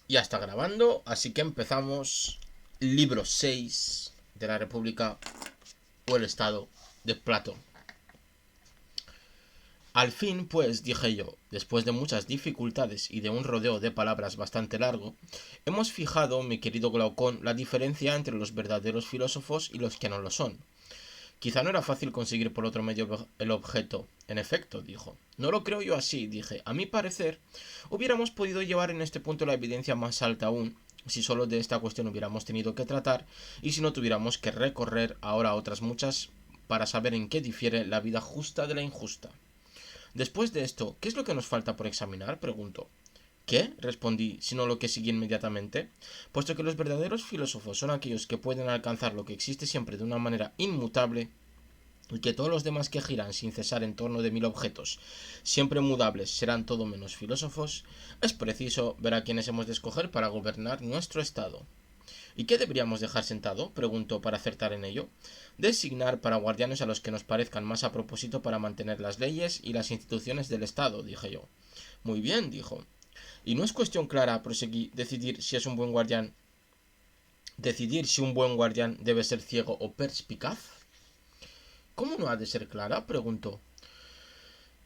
Ya está grabando, así que empezamos. Libro 6 de la República o el Estado de Platón. Al fin, pues, dije yo, después de muchas dificultades y de un rodeo de palabras bastante largo, hemos fijado, mi querido Glaucón, la diferencia entre los verdaderos filósofos y los que no lo son. Quizá no era fácil conseguir por otro medio el objeto. En efecto, dijo. No lo creo yo así, dije. A mi parecer, hubiéramos podido llevar en este punto la evidencia más alta aún, si solo de esta cuestión hubiéramos tenido que tratar, y si no tuviéramos que recorrer ahora otras muchas para saber en qué difiere la vida justa de la injusta. Después de esto, ¿qué es lo que nos falta por examinar?, preguntó. ¿Qué? Respondí, sino lo que sigue inmediatamente. Puesto que los verdaderos filósofos son aquellos que pueden alcanzar lo que existe siempre de una manera inmutable, y que todos los demás que giran sin cesar en torno de mil objetos, siempre mudables, serán todo menos filósofos, es preciso ver a quienes hemos de escoger para gobernar nuestro estado. ¿Y qué deberíamos dejar sentado?, preguntó para acertar en ello. Designar para guardianes a los que nos parezcan más a propósito para mantener las leyes y las instituciones del Estado, dije yo. Muy bien, dijo. Y no es cuestión clara, proseguí, decidir si un buen guardián debe ser ciego o perspicaz. ¿Cómo no ha de ser clara?, preguntó.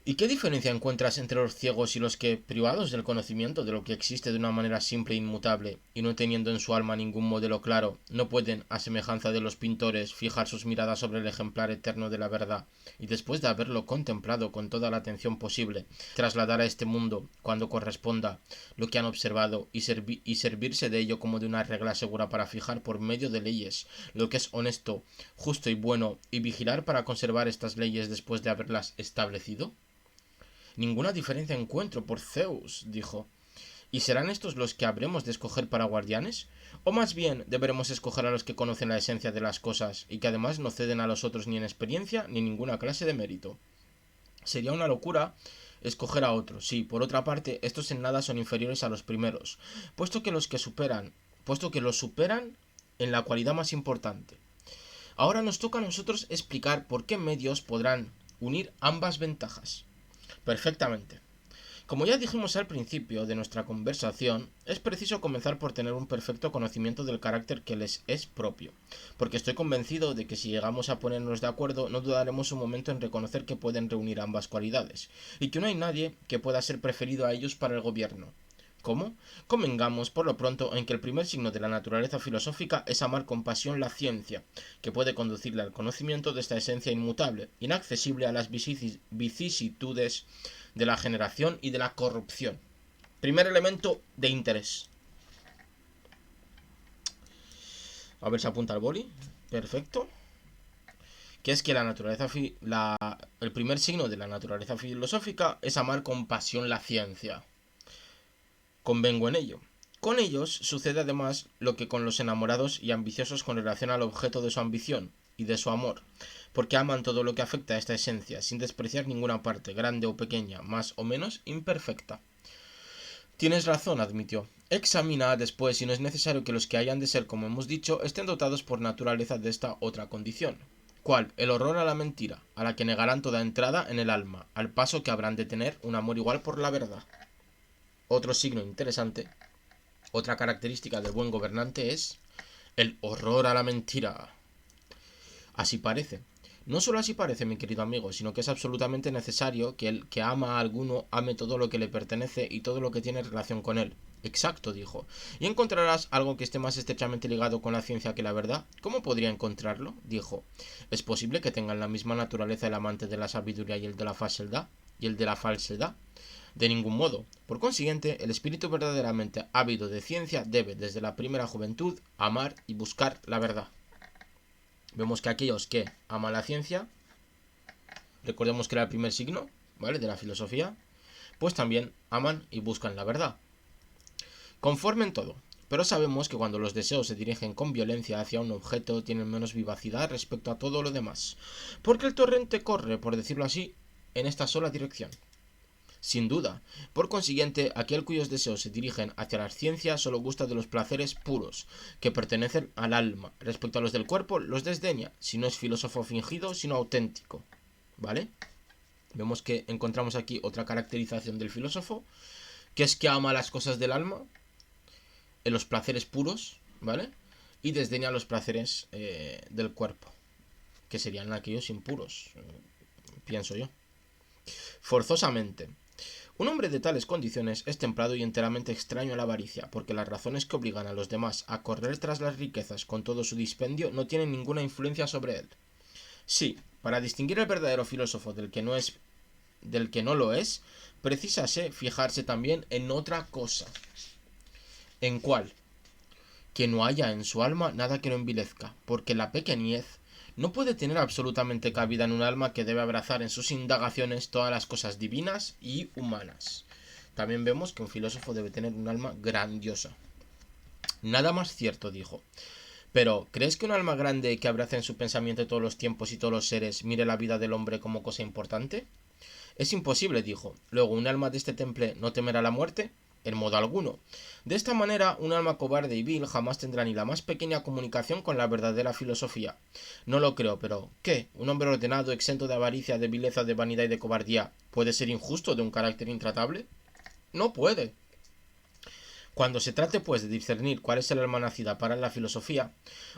¿Y qué diferencia encuentras entre los ciegos y los que, privados del conocimiento de lo que existe de una manera simple e inmutable, y no teniendo en su alma ningún modelo claro, no pueden, a semejanza de los pintores, fijar sus miradas sobre el ejemplar eterno de la verdad, y después de haberlo contemplado con toda la atención posible, trasladar a este mundo, cuando corresponda, lo que han observado, y servirse de ello como de una regla segura para fijar por medio de leyes lo que es honesto, justo y bueno, y vigilar para conservar estas leyes después de haberlas establecido? Ninguna diferencia encuentro, por Zeus, dijo. ¿Y serán estos los que habremos de escoger para guardianes? ¿O más bien deberemos escoger a los que conocen la esencia de las cosas y que además no ceden a los otros ni en experiencia ni ninguna clase de mérito? Sería una locura escoger a otros. Sí, por otra parte, estos en nada son inferiores a los primeros, puesto que los superan en la cualidad más importante. Ahora nos toca a nosotros explicar por qué medios podrán unir ambas ventajas. Perfectamente. Como ya dijimos al principio de nuestra conversación, es preciso comenzar por tener un perfecto conocimiento del carácter que les es propio, porque estoy convencido de que si llegamos a ponernos de acuerdo no dudaremos un momento en reconocer que pueden reunir ambas cualidades, y que no hay nadie que pueda ser preferido a ellos para el gobierno. ¿Cómo? Convengamos por lo pronto en que el primer signo de la naturaleza filosófica es amar con pasión la ciencia, que puede conducirle al conocimiento de esta esencia inmutable, inaccesible a las vicisitudes de la generación y de la corrupción. Primer elemento de interés. A ver si apunta el boli. Perfecto. Que es que el primer signo de la naturaleza filosófica es amar con pasión la ciencia. Convengo en ello. Con ellos sucede además lo que con los enamorados y ambiciosos con relación al objeto de su ambición y de su amor, porque aman todo lo que afecta a esta esencia, sin despreciar ninguna parte, grande o pequeña, más o menos imperfecta. Tienes razón, admitió. Examina después si no es necesario que los que hayan de ser, como hemos dicho, estén dotados por naturaleza de esta otra condición. ¿Cuál? El horror a la mentira, a la que negarán toda entrada en el alma, al paso que habrán de tener un amor igual por la verdad. Otro signo interesante, otra característica del buen gobernante es el horror a la mentira. Así parece. No solo así parece, mi querido amigo, sino que es absolutamente necesario que el que ama a alguno ame todo lo que le pertenece y todo lo que tiene relación con él. Exacto, dijo. ¿Y encontrarás algo que esté más estrechamente ligado con la ciencia que la verdad? ¿Cómo podría encontrarlo?, dijo. ¿Es posible que tengan la misma naturaleza el amante de la sabiduría y el de la falsedad? ¿Y el de la falsedad? De ningún modo. Por consiguiente, el espíritu verdaderamente ávido de ciencia debe, desde la primera juventud, amar y buscar la verdad. Vemos que aquellos que aman la ciencia, recordemos que era el primer signo, ¿vale?, de la filosofía, pues también aman y buscan la verdad. Conforme en todo, pero sabemos que cuando los deseos se dirigen con violencia hacia un objeto tienen menos vivacidad respecto a todo lo demás, porque el torrente corre, por decirlo así, en esta sola dirección. Sin duda. Por consiguiente, aquel cuyos deseos se dirigen hacia la ciencia solo gusta de los placeres puros, que pertenecen al alma. Respecto a los del cuerpo, los desdeña, si no es filósofo fingido, sino auténtico. ¿Vale? Vemos que encontramos aquí otra caracterización del filósofo, que es que ama las cosas del alma. en los placeres puros, ¿vale? Y desdeña los placeres del cuerpo, que serían aquellos impuros, pienso yo. Forzosamente. Un hombre de tales condiciones es templado y enteramente extraño a la avaricia, porque las razones que obligan a los demás a correr tras las riquezas con todo su dispendio no tienen ninguna influencia sobre él. Sí, para distinguir el verdadero filósofo del que no lo es, precisase fijarse también en otra cosa. ¿En cuál? Que no haya en su alma nada que lo envilezca, porque la pequeñez no puede tener absolutamente cabida en un alma que debe abrazar en sus indagaciones todas las cosas divinas y humanas. También vemos que un filósofo debe tener un alma grandiosa. Nada más cierto, dijo. Pero, ¿crees que un alma grande que abrace en su pensamiento todos los tiempos y todos los seres mire la vida del hombre como cosa importante? Es imposible, dijo. Luego, ¿un alma de este temple no temerá la muerte? En modo alguno. De esta manera, un alma cobarde y vil jamás tendrá ni la más pequeña comunicación con la verdadera filosofía. No lo creo, pero ¿qué? ¿Un hombre ordenado, exento de avaricia, de vileza, de vanidad y de cobardía, puede ser injusto, de un carácter intratable? No puede. Cuando se trate, pues, de discernir cuál es el alma nacida para la filosofía,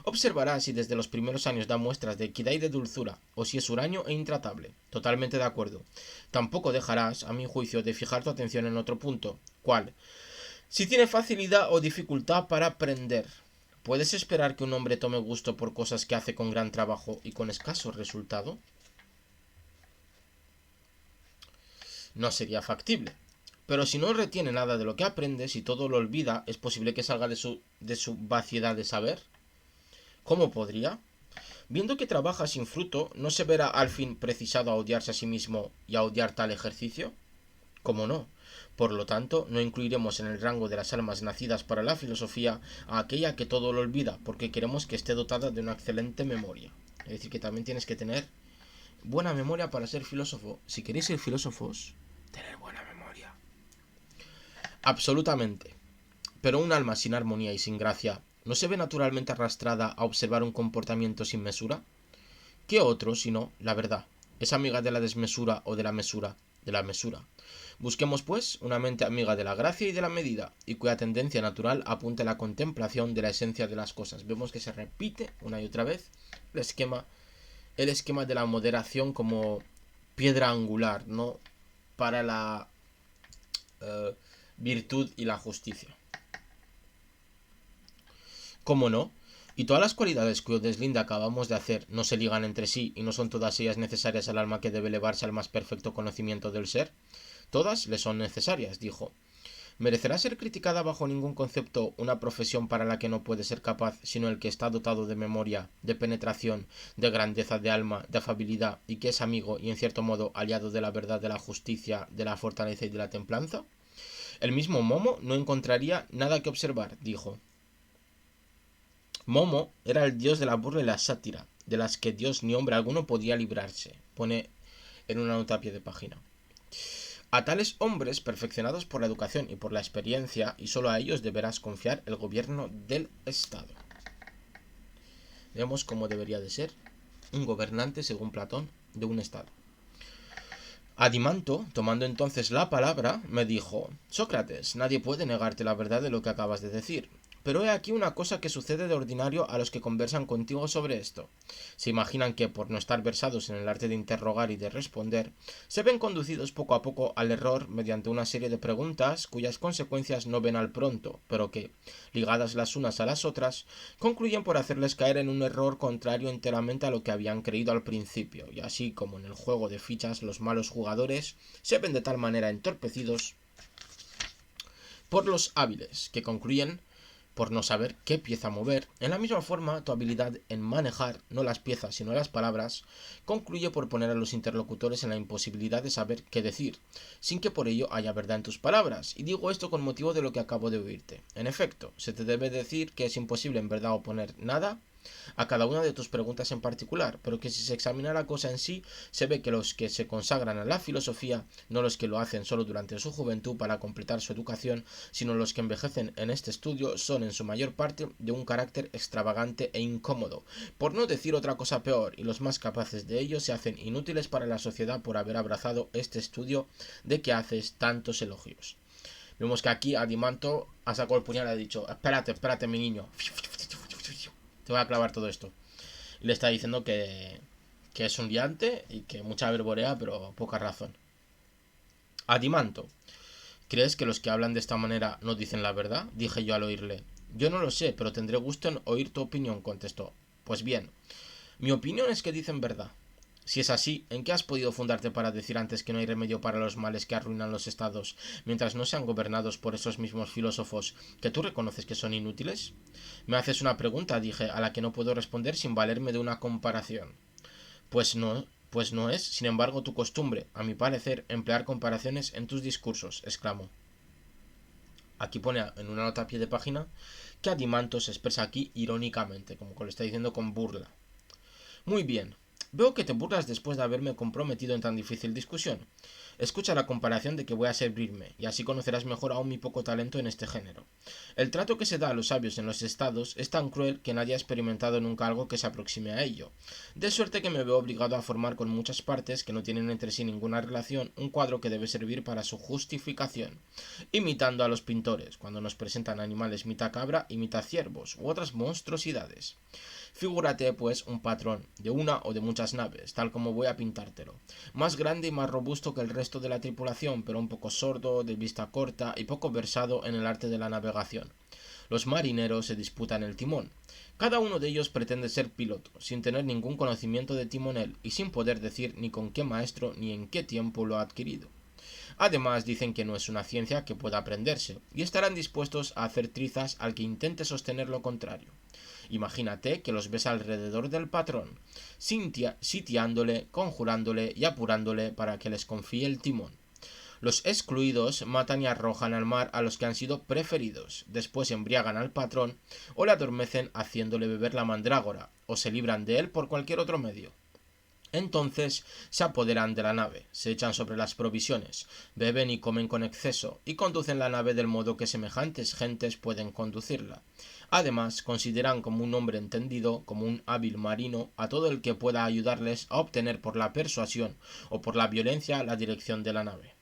observará si desde los primeros años da muestras de equidad y de dulzura, o si es huraño e intratable. Totalmente de acuerdo. Tampoco dejarás, a mi juicio, de fijar tu atención en otro punto. ¿Cuál? Si tiene facilidad o dificultad para aprender. ¿Puedes esperar que un hombre tome gusto por cosas que hace con gran trabajo y con escaso resultado? No sería factible. Pero si no retiene nada de lo que aprende, si todo lo olvida, ¿es posible que salga de su vaciedad de saber? ¿Cómo podría? Viendo que trabaja sin fruto, ¿no se verá al fin precisado a odiarse a sí mismo y a odiar tal ejercicio? ¿Cómo no? Por lo tanto, no incluiremos en el rango de las almas nacidas para la filosofía a aquella que todo lo olvida, porque queremos que esté dotada de una excelente memoria. Es decir, que también tienes que tener buena memoria para ser filósofo. Si queréis ser filósofos, tener buena memoria. Absolutamente. Pero un alma sin armonía y sin gracia, ¿no se ve naturalmente arrastrada a observar un comportamiento sin mesura? ¿Qué otro, sino la verdad? ¿Es amiga de la desmesura o de la mesura? De la mesura. Busquemos, pues, una mente amiga de la gracia y de la medida, y cuya tendencia natural apunte a la contemplación de la esencia de las cosas. Vemos que se repite una y otra vez el esquema de la moderación como piedra angular, ¿no? Para la virtud y la justicia. ¿Cómo no? Y todas las cualidades cuyo deslinde acabamos de hacer no se ligan entre sí y no son todas ellas necesarias al alma que debe elevarse al más perfecto conocimiento del ser. Todas le son necesarias, dijo. ¿Merecerá ser criticada bajo ningún concepto una profesión para la que no puede ser capaz sino el que está dotado de memoria, de penetración, de grandeza de alma, de afabilidad y que es amigo y en cierto modo aliado de la verdad, de la justicia, de la fortaleza y de la templanza? El mismo Momo no encontraría nada que observar, dijo. Momo era el dios de la burla y la sátira, de las que Dios ni hombre alguno podía librarse, pone en una nota a pie de página. A tales hombres, perfeccionados por la educación y por la experiencia, y solo a ellos deberás confiar el gobierno del Estado. Vemos cómo debería de ser un gobernante, según Platón, de un Estado. Adimanto, tomando entonces la palabra, me dijo: Sócrates, nadie puede negarte la verdad de lo que acabas de decir. Pero he aquí una cosa que sucede de ordinario a los que conversan contigo sobre esto. Se imaginan que, por no estar versados en el arte de interrogar y de responder, se ven conducidos poco a poco al error mediante una serie de preguntas cuyas consecuencias no ven al pronto, pero que, ligadas las unas a las otras, concluyen por hacerles caer en un error contrario enteramente a lo que habían creído al principio, y así como en el juego de fichas los malos jugadores se ven de tal manera entorpecidos por los hábiles, que concluyen por no saber qué pieza mover. En la misma forma, tu habilidad en manejar no las piezas sino las palabras concluye por poner a los interlocutores en la imposibilidad de saber qué decir, sin que por ello haya verdad en tus palabras. Y digo esto con motivo de lo que acabo de oírte. En efecto, se te debe decir que es imposible en verdad oponer nada a cada una de tus preguntas en particular, pero que si se examina la cosa en sí, se ve que los que se consagran a la filosofía, no los que lo hacen solo durante su juventud para completar su educación, sino los que envejecen en este estudio, son en su mayor parte de un carácter extravagante e incómodo, por no decir otra cosa peor, y los más capaces de ello se hacen inútiles para la sociedad por haber abrazado este estudio de que haces tantos elogios. Vemos que aquí Adimanto ha sacado el puñal y ha dicho, espérate mi niño, te voy a clavar todo esto. Y le está diciendo que es un liante y que mucha verborea pero poca razón. Adimanto, ¿crees que los que hablan de esta manera no dicen la verdad? Dije yo al oírle. Yo no lo sé, pero tendré gusto en oír tu opinión, contestó. Pues bien, mi opinión es que dicen verdad. Si es así, ¿en qué has podido fundarte para decir antes que no hay remedio para los males que arruinan los estados, mientras no sean gobernados por esos mismos filósofos que tú reconoces que son inútiles? Me haces una pregunta, dije, a la que no puedo responder sin valerme de una comparación. Pues no es, sin embargo, tu costumbre, a mi parecer, emplear comparaciones en tus discursos, exclamó. Aquí pone en una nota a pie de página que Adimanto se expresa aquí irónicamente, como que lo está diciendo con burla. Muy bien. Veo que te burlas después de haberme comprometido en tan difícil discusión. Escucha la comparación de que voy a servirme, y así conocerás mejor aún mi poco talento en este género. El trato que se da a los sabios en los estados es tan cruel que nadie ha experimentado nunca algo que se aproxime a ello. De suerte que me veo obligado a formar con muchas partes que no tienen entre sí ninguna relación un cuadro que debe servir para su justificación, imitando a los pintores, cuando nos presentan animales mitad cabra y mitad ciervos, u otras monstruosidades. Figúrate, pues, un patrón de una o de muchas naves, tal como voy a pintártelo, más grande y más robusto que el resto de la tripulación, pero un poco sordo, de vista corta y poco versado en el arte de la navegación. Los marineros se disputan el timón. Cada uno de ellos pretende ser piloto, sin tener ningún conocimiento de timonel y sin poder decir ni con qué maestro ni en qué tiempo lo ha adquirido. Además, dicen que no es una ciencia que pueda aprenderse, y estarán dispuestos a hacer trizas al que intente sostener lo contrario. Imagínate que los ves alrededor del patrón, sitiándole, conjurándole y apurándole para que les confíe el timón. Los excluidos matan y arrojan al mar a los que han sido preferidos, después embriagan al patrón o le adormecen haciéndole beber la mandrágora, o se libran de él por cualquier otro medio. Entonces se apoderan de la nave, se echan sobre las provisiones, beben y comen con exceso, y conducen la nave del modo que semejantes gentes pueden conducirla. Además, consideran como un hombre entendido, como un hábil marino, a todo el que pueda ayudarles a obtener por la persuasión o por la violencia la dirección de la nave.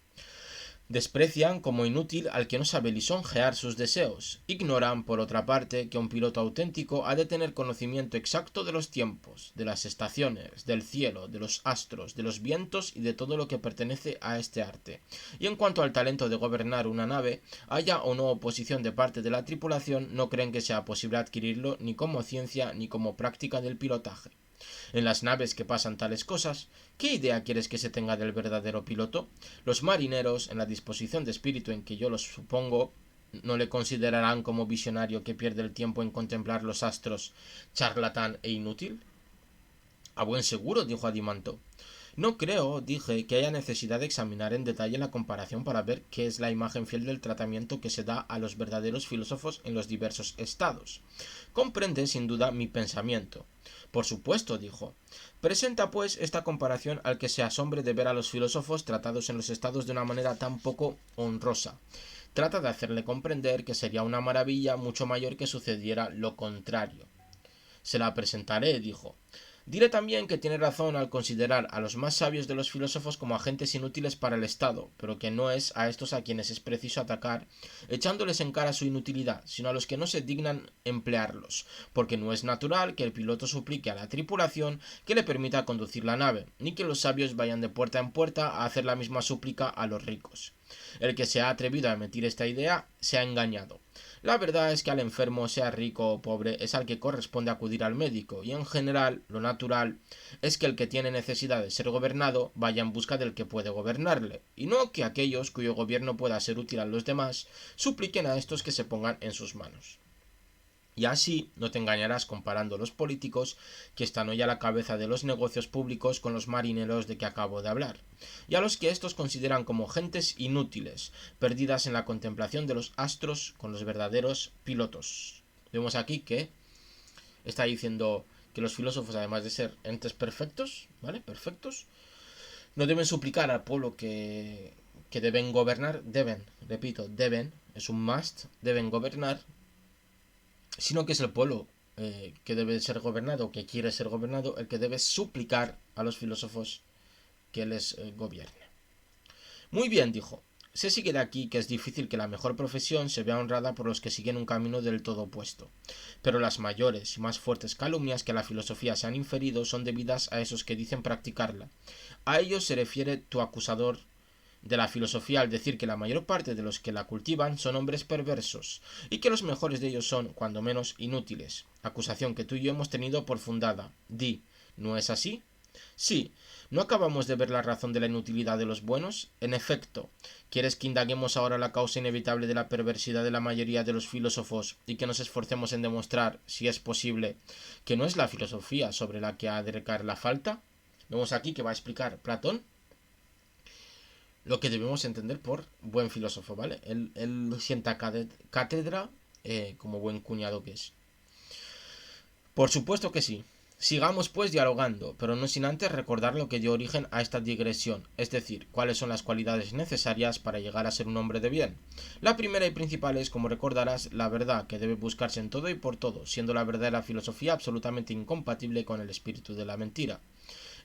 Desprecian como inútil al que no sabe lisonjear sus deseos. Ignoran, por otra parte, que un piloto auténtico ha de tener conocimiento exacto de los tiempos, de las estaciones, del cielo, de los astros, de los vientos y de todo lo que pertenece a este arte. Y en cuanto al talento de gobernar una nave, haya o no oposición de parte de la tripulación, no creen que sea posible adquirirlo ni como ciencia ni como práctica del pilotaje. En las naves que pasan tales cosas, ¿qué idea quieres que se tenga del verdadero piloto? Los marineros, en la disposición de espíritu en que yo los supongo, no le considerarán como visionario que pierde el tiempo en contemplar los astros, charlatán e inútil. A buen seguro, dijo Adimanto. No creo, dije, que haya necesidad de examinar en detalle la comparación para ver qué es la imagen fiel del tratamiento que se da a los verdaderos filósofos en los diversos estados. Comprende, sin duda, mi pensamiento. Por supuesto, dijo. Presenta, pues, esta comparación al que se asombre de ver a los filósofos tratados en los estados de una manera tan poco honrosa. Trata de hacerle comprender que sería una maravilla mucho mayor que sucediera lo contrario. Se la presentaré, dijo. Diré también que tiene razón al considerar a los más sabios de los filósofos como agentes inútiles para el Estado, pero que no es a estos a quienes es preciso atacar, echándoles en cara su inutilidad, sino a los que no se dignan emplearlos, porque no es natural que el piloto suplique a la tripulación que le permita conducir la nave, ni que los sabios vayan de puerta en puerta a hacer la misma súplica a los ricos. El que se ha atrevido a emitir esta idea se ha engañado. La verdad es que al enfermo, sea rico o pobre, es al que corresponde acudir al médico, y en general lo natural es que el que tiene necesidad de ser gobernado vaya en busca del que puede gobernarle, y no que aquellos cuyo gobierno pueda ser útil a los demás supliquen a estos que se pongan en sus manos. Y así no te engañarás comparando los políticos que están hoy a la cabeza de los negocios públicos con los marineros de que acabo de hablar, y a los que estos consideran como gentes inútiles, perdidas en la contemplación de los astros con los verdaderos pilotos. Vemos aquí que está diciendo que los filósofos, además de ser entes perfectos, ¿vale? Perfectos, no deben suplicar al pueblo que deben gobernar, deben, es un must, deben gobernar, sino que es el pueblo que debe ser gobernado, que quiere ser gobernado, el que debe suplicar a los filósofos que les gobierne. Muy bien, dijo. Se sigue de aquí que es difícil que la mejor profesión se vea honrada por los que siguen un camino del todo opuesto. Pero las mayores y más fuertes calumnias que a la filosofía se han inferido son debidas a esos que dicen practicarla. A ellos se refiere tu acusador de la filosofía al decir que la mayor parte de los que la cultivan son hombres perversos, y que los mejores de ellos son, cuando menos, inútiles, acusación que tú y yo hemos tenido por fundada. Di, ¿no es así? Sí, ¿no acabamos de ver la razón de la inutilidad de los buenos? En efecto, ¿quieres que indaguemos ahora la causa inevitable de la perversidad de la mayoría de los filósofos y que nos esforcemos en demostrar, si es posible, que no es la filosofía sobre la que ha de recaer la falta? Vemos aquí que va a explicar Platón lo que debemos entender por buen filósofo, ¿vale? Él sienta cátedra como buen cuñado que es. Por supuesto que sí. Sigamos pues dialogando, pero no sin antes recordar lo que dio origen a esta digresión, es decir, cuáles son las cualidades necesarias para llegar a ser un hombre de bien. La primera y principal es, como recordarás, la verdad, que debe buscarse en todo y por todo, siendo la verdadera filosofía absolutamente incompatible con el espíritu de la mentira.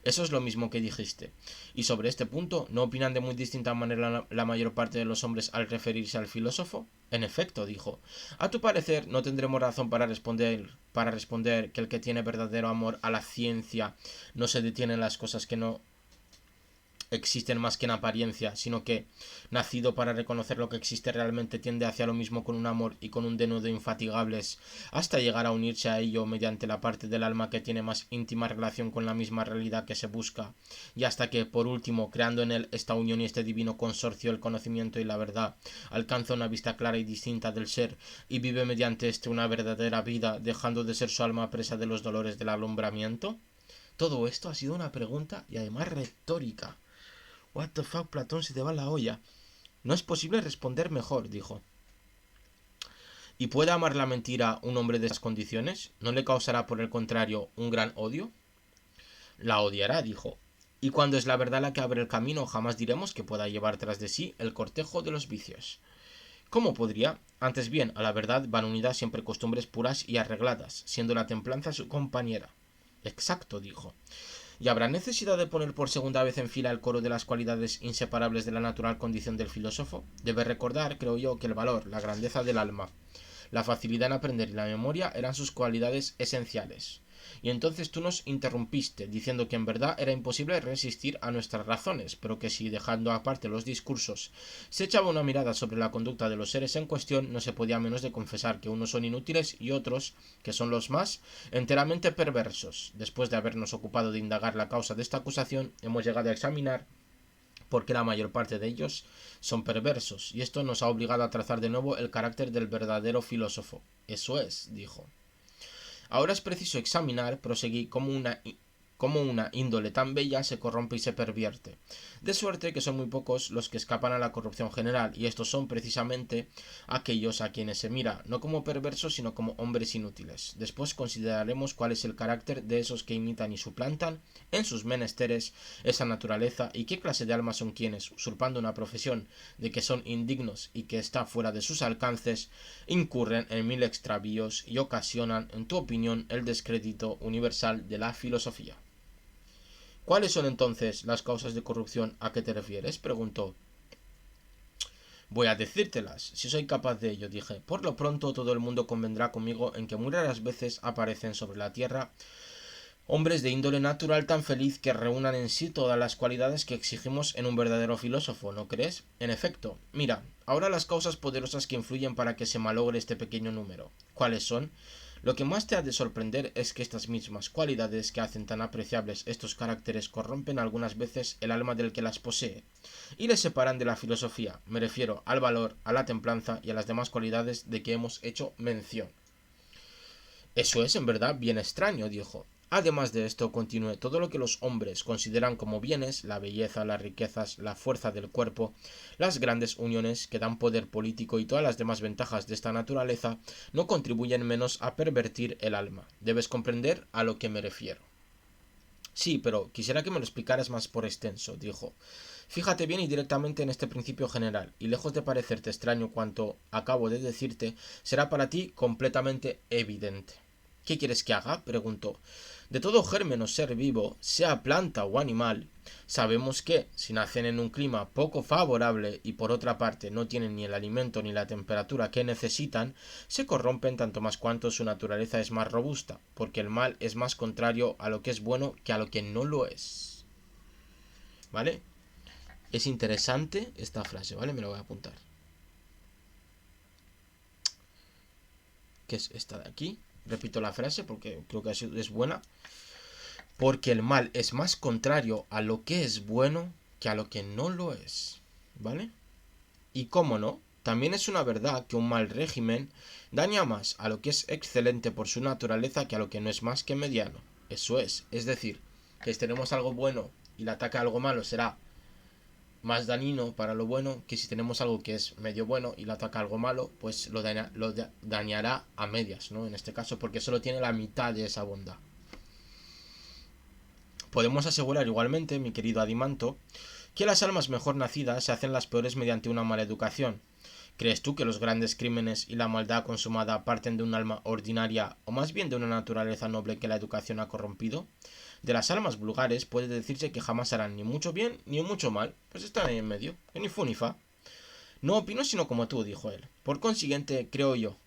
Eso es lo mismo que dijiste. Y sobre este punto, ¿no opinan de muy distinta manera la mayor parte de los hombres al referirse al filósofo? En efecto, dijo. A tu parecer, no tendremos razón para responder que el que tiene verdadero amor a la ciencia no se detiene en las cosas que no existen más que en apariencia, sino que, nacido para reconocer lo que existe realmente, tiende hacia lo mismo con un amor y con un denuedo infatigables, hasta llegar a unirse a ello mediante la parte del alma que tiene más íntima relación con la misma realidad que se busca, y hasta que, por último, creando en él esta unión y este divino consorcio, el conocimiento y la verdad, alcanza una vista clara y distinta del ser, y vive mediante este una verdadera vida, dejando de ser su alma presa de los dolores del alumbramiento. Todo esto ha sido una pregunta y además retórica. What the fuck, Platón, se te va la olla. No es posible responder mejor, dijo. ¿Y puede amar la mentira un hombre de esas condiciones? ¿No le causará, por el contrario, un gran odio? La odiará, dijo. Y cuando es la verdad la que abre el camino, jamás diremos que pueda llevar tras de sí el cortejo de los vicios. ¿Cómo podría? Antes bien, a la verdad van unidas siempre costumbres puras y arregladas, siendo la templanza su compañera. Exacto, dijo. ¿Y habrá necesidad de poner por segunda vez en fila el coro de las cualidades inseparables de la natural condición del filósofo? Debe recordar, creo yo, que el valor, la grandeza del alma, la facilidad en aprender y la memoria eran sus cualidades esenciales. Y entonces tú nos interrumpiste, diciendo que en verdad era imposible resistir a nuestras razones, pero que si, dejando aparte los discursos, se echaba una mirada sobre la conducta de los seres en cuestión, no se podía menos de confesar que unos son inútiles y otros, que son los más, enteramente perversos. Después de habernos ocupado de indagar la causa de esta acusación, hemos llegado a examinar por qué la mayor parte de ellos son perversos, y esto nos ha obligado a trazar de nuevo el carácter del verdadero filósofo. Eso es, dijo. Ahora es preciso examinar, proseguí, cómo una índole tan bella se corrompe y se pervierte. De suerte que son muy pocos los que escapan a la corrupción general, y estos son precisamente aquellos a quienes se mira, no como perversos, sino como hombres inútiles. Después consideraremos cuál es el carácter de esos que imitan y suplantan en sus menesteres esa naturaleza, y qué clase de almas son quienes, usurpando una profesión de que son indignos y que está fuera de sus alcances, incurren en mil extravíos y ocasionan, en tu opinión, el descrédito universal de la filosofía. ¿Cuáles son entonces las causas de corrupción a que te refieres? Preguntó. Voy a decírtelas, si soy capaz de ello, dije. Por lo pronto todo el mundo convendrá conmigo en que muy raras veces aparecen sobre la tierra hombres de índole natural tan feliz que reúnan en sí todas las cualidades que exigimos en un verdadero filósofo, ¿no crees? En efecto, mira, ahora las causas poderosas que influyen para que se malogre este pequeño número. ¿Cuáles son? Lo que más te ha de sorprender es que estas mismas cualidades que hacen tan apreciables estos caracteres corrompen algunas veces el alma del que las posee, y les separan de la filosofía, me refiero al valor, a la templanza y a las demás cualidades de que hemos hecho mención. Eso es en verdad bien extraño, dijo. Además de esto, continué, todo lo que los hombres consideran como bienes, la belleza, las riquezas, la fuerza del cuerpo, las grandes uniones que dan poder político y todas las demás ventajas de esta naturaleza, no contribuyen menos a pervertir el alma. Debes comprender a lo que me refiero. Sí, pero quisiera que me lo explicaras más por extenso, dijo. Fíjate bien y directamente en este principio general, y lejos de parecerte extraño cuanto acabo de decirte, será para ti completamente evidente. ¿Qué quieres que haga? Preguntó. De todo germen o ser vivo, sea planta o animal, sabemos que, si nacen en un clima poco favorable y por otra parte no tienen ni el alimento ni la temperatura que necesitan, se corrompen tanto más cuanto su naturaleza es más robusta, porque el mal es más contrario a lo que es bueno que a lo que no lo es. ¿Vale? Es interesante esta frase, ¿vale? Me lo voy a apuntar. Que es esta de aquí. Repito la frase porque creo que es buena. Porque el mal es más contrario a lo que es bueno que a lo que no lo es. ¿Vale? Y cómo no, también es una verdad que un mal régimen daña más a lo que es excelente por su naturaleza que a lo que no es más que mediano. Eso es decir, que si tenemos algo bueno y le ataca algo malo será más dañino para lo bueno que si tenemos algo que es medio bueno y le ataca algo malo, pues lo dañará a medias, ¿no? En este caso, porque solo tiene la mitad de esa bondad. Podemos asegurar igualmente, mi querido Adimanto, que las almas mejor nacidas se hacen las peores mediante una mala educación. ¿Crees tú que los grandes crímenes y la maldad consumada parten de un alma ordinaria o más bien de una naturaleza noble que la educación ha corrompido? De las almas vulgares puede decirse que jamás harán ni mucho bien ni mucho mal, pues están ahí en medio, que ni fu ni fa. No opino sino como tú, dijo él. Por consiguiente, creo yo,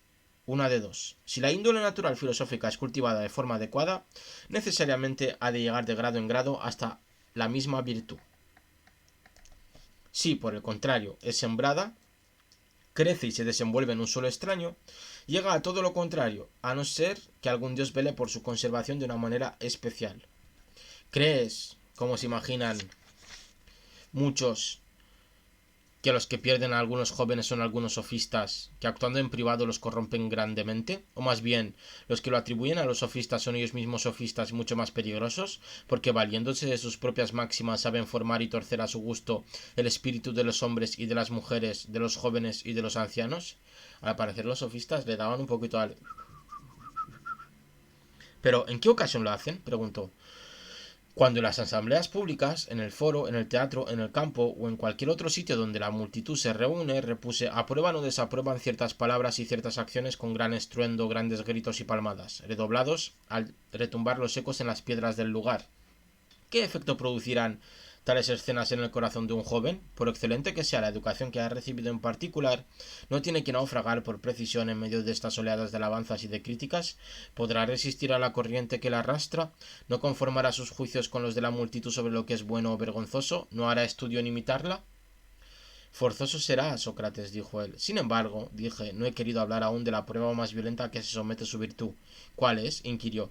una de dos. Si la índole natural filosófica es cultivada de forma adecuada, necesariamente ha de llegar de grado en grado hasta la misma virtud. Si, por el contrario, es sembrada, crece y se desenvuelve en un suelo extraño, llega a todo lo contrario, a no ser que algún dios vele por su conservación de una manera especial. ¿Crees, como se imaginan muchos, que los que pierden a algunos jóvenes son algunos sofistas que actuando en privado los corrompen grandemente? O más bien, los que lo atribuyen a los sofistas son ellos mismos sofistas mucho más peligrosos, porque valiéndose de sus propias máximas saben formar y torcer a su gusto el espíritu de los hombres y de las mujeres, de los jóvenes y de los ancianos. Al parecer los sofistas le daban un poquito al... ¿Pero en qué ocasión lo hacen?, preguntó. Cuando en las asambleas públicas, en el foro, en el teatro, en el campo o en cualquier otro sitio donde la multitud se reúne, repuse, aprueban o desaprueban ciertas palabras y ciertas acciones con gran estruendo, grandes gritos y palmadas, redoblados al retumbar los ecos en las piedras del lugar. ¿Qué efecto producirán tales escenas en el corazón de un joven? Por excelente que sea la educación que ha recibido en particular, no tiene que naufragar por precisión en medio de estas oleadas de alabanzas y de críticas, podrá resistir a la corriente que la arrastra, no conformará sus juicios con los de la multitud sobre lo que es bueno o vergonzoso, no hará estudio en imitarla. Forzoso será, Sócrates, dijo él. Sin embargo, dije, no he querido hablar aún de la prueba más violenta a que se somete su virtud. ¿Cuál es?, inquirió.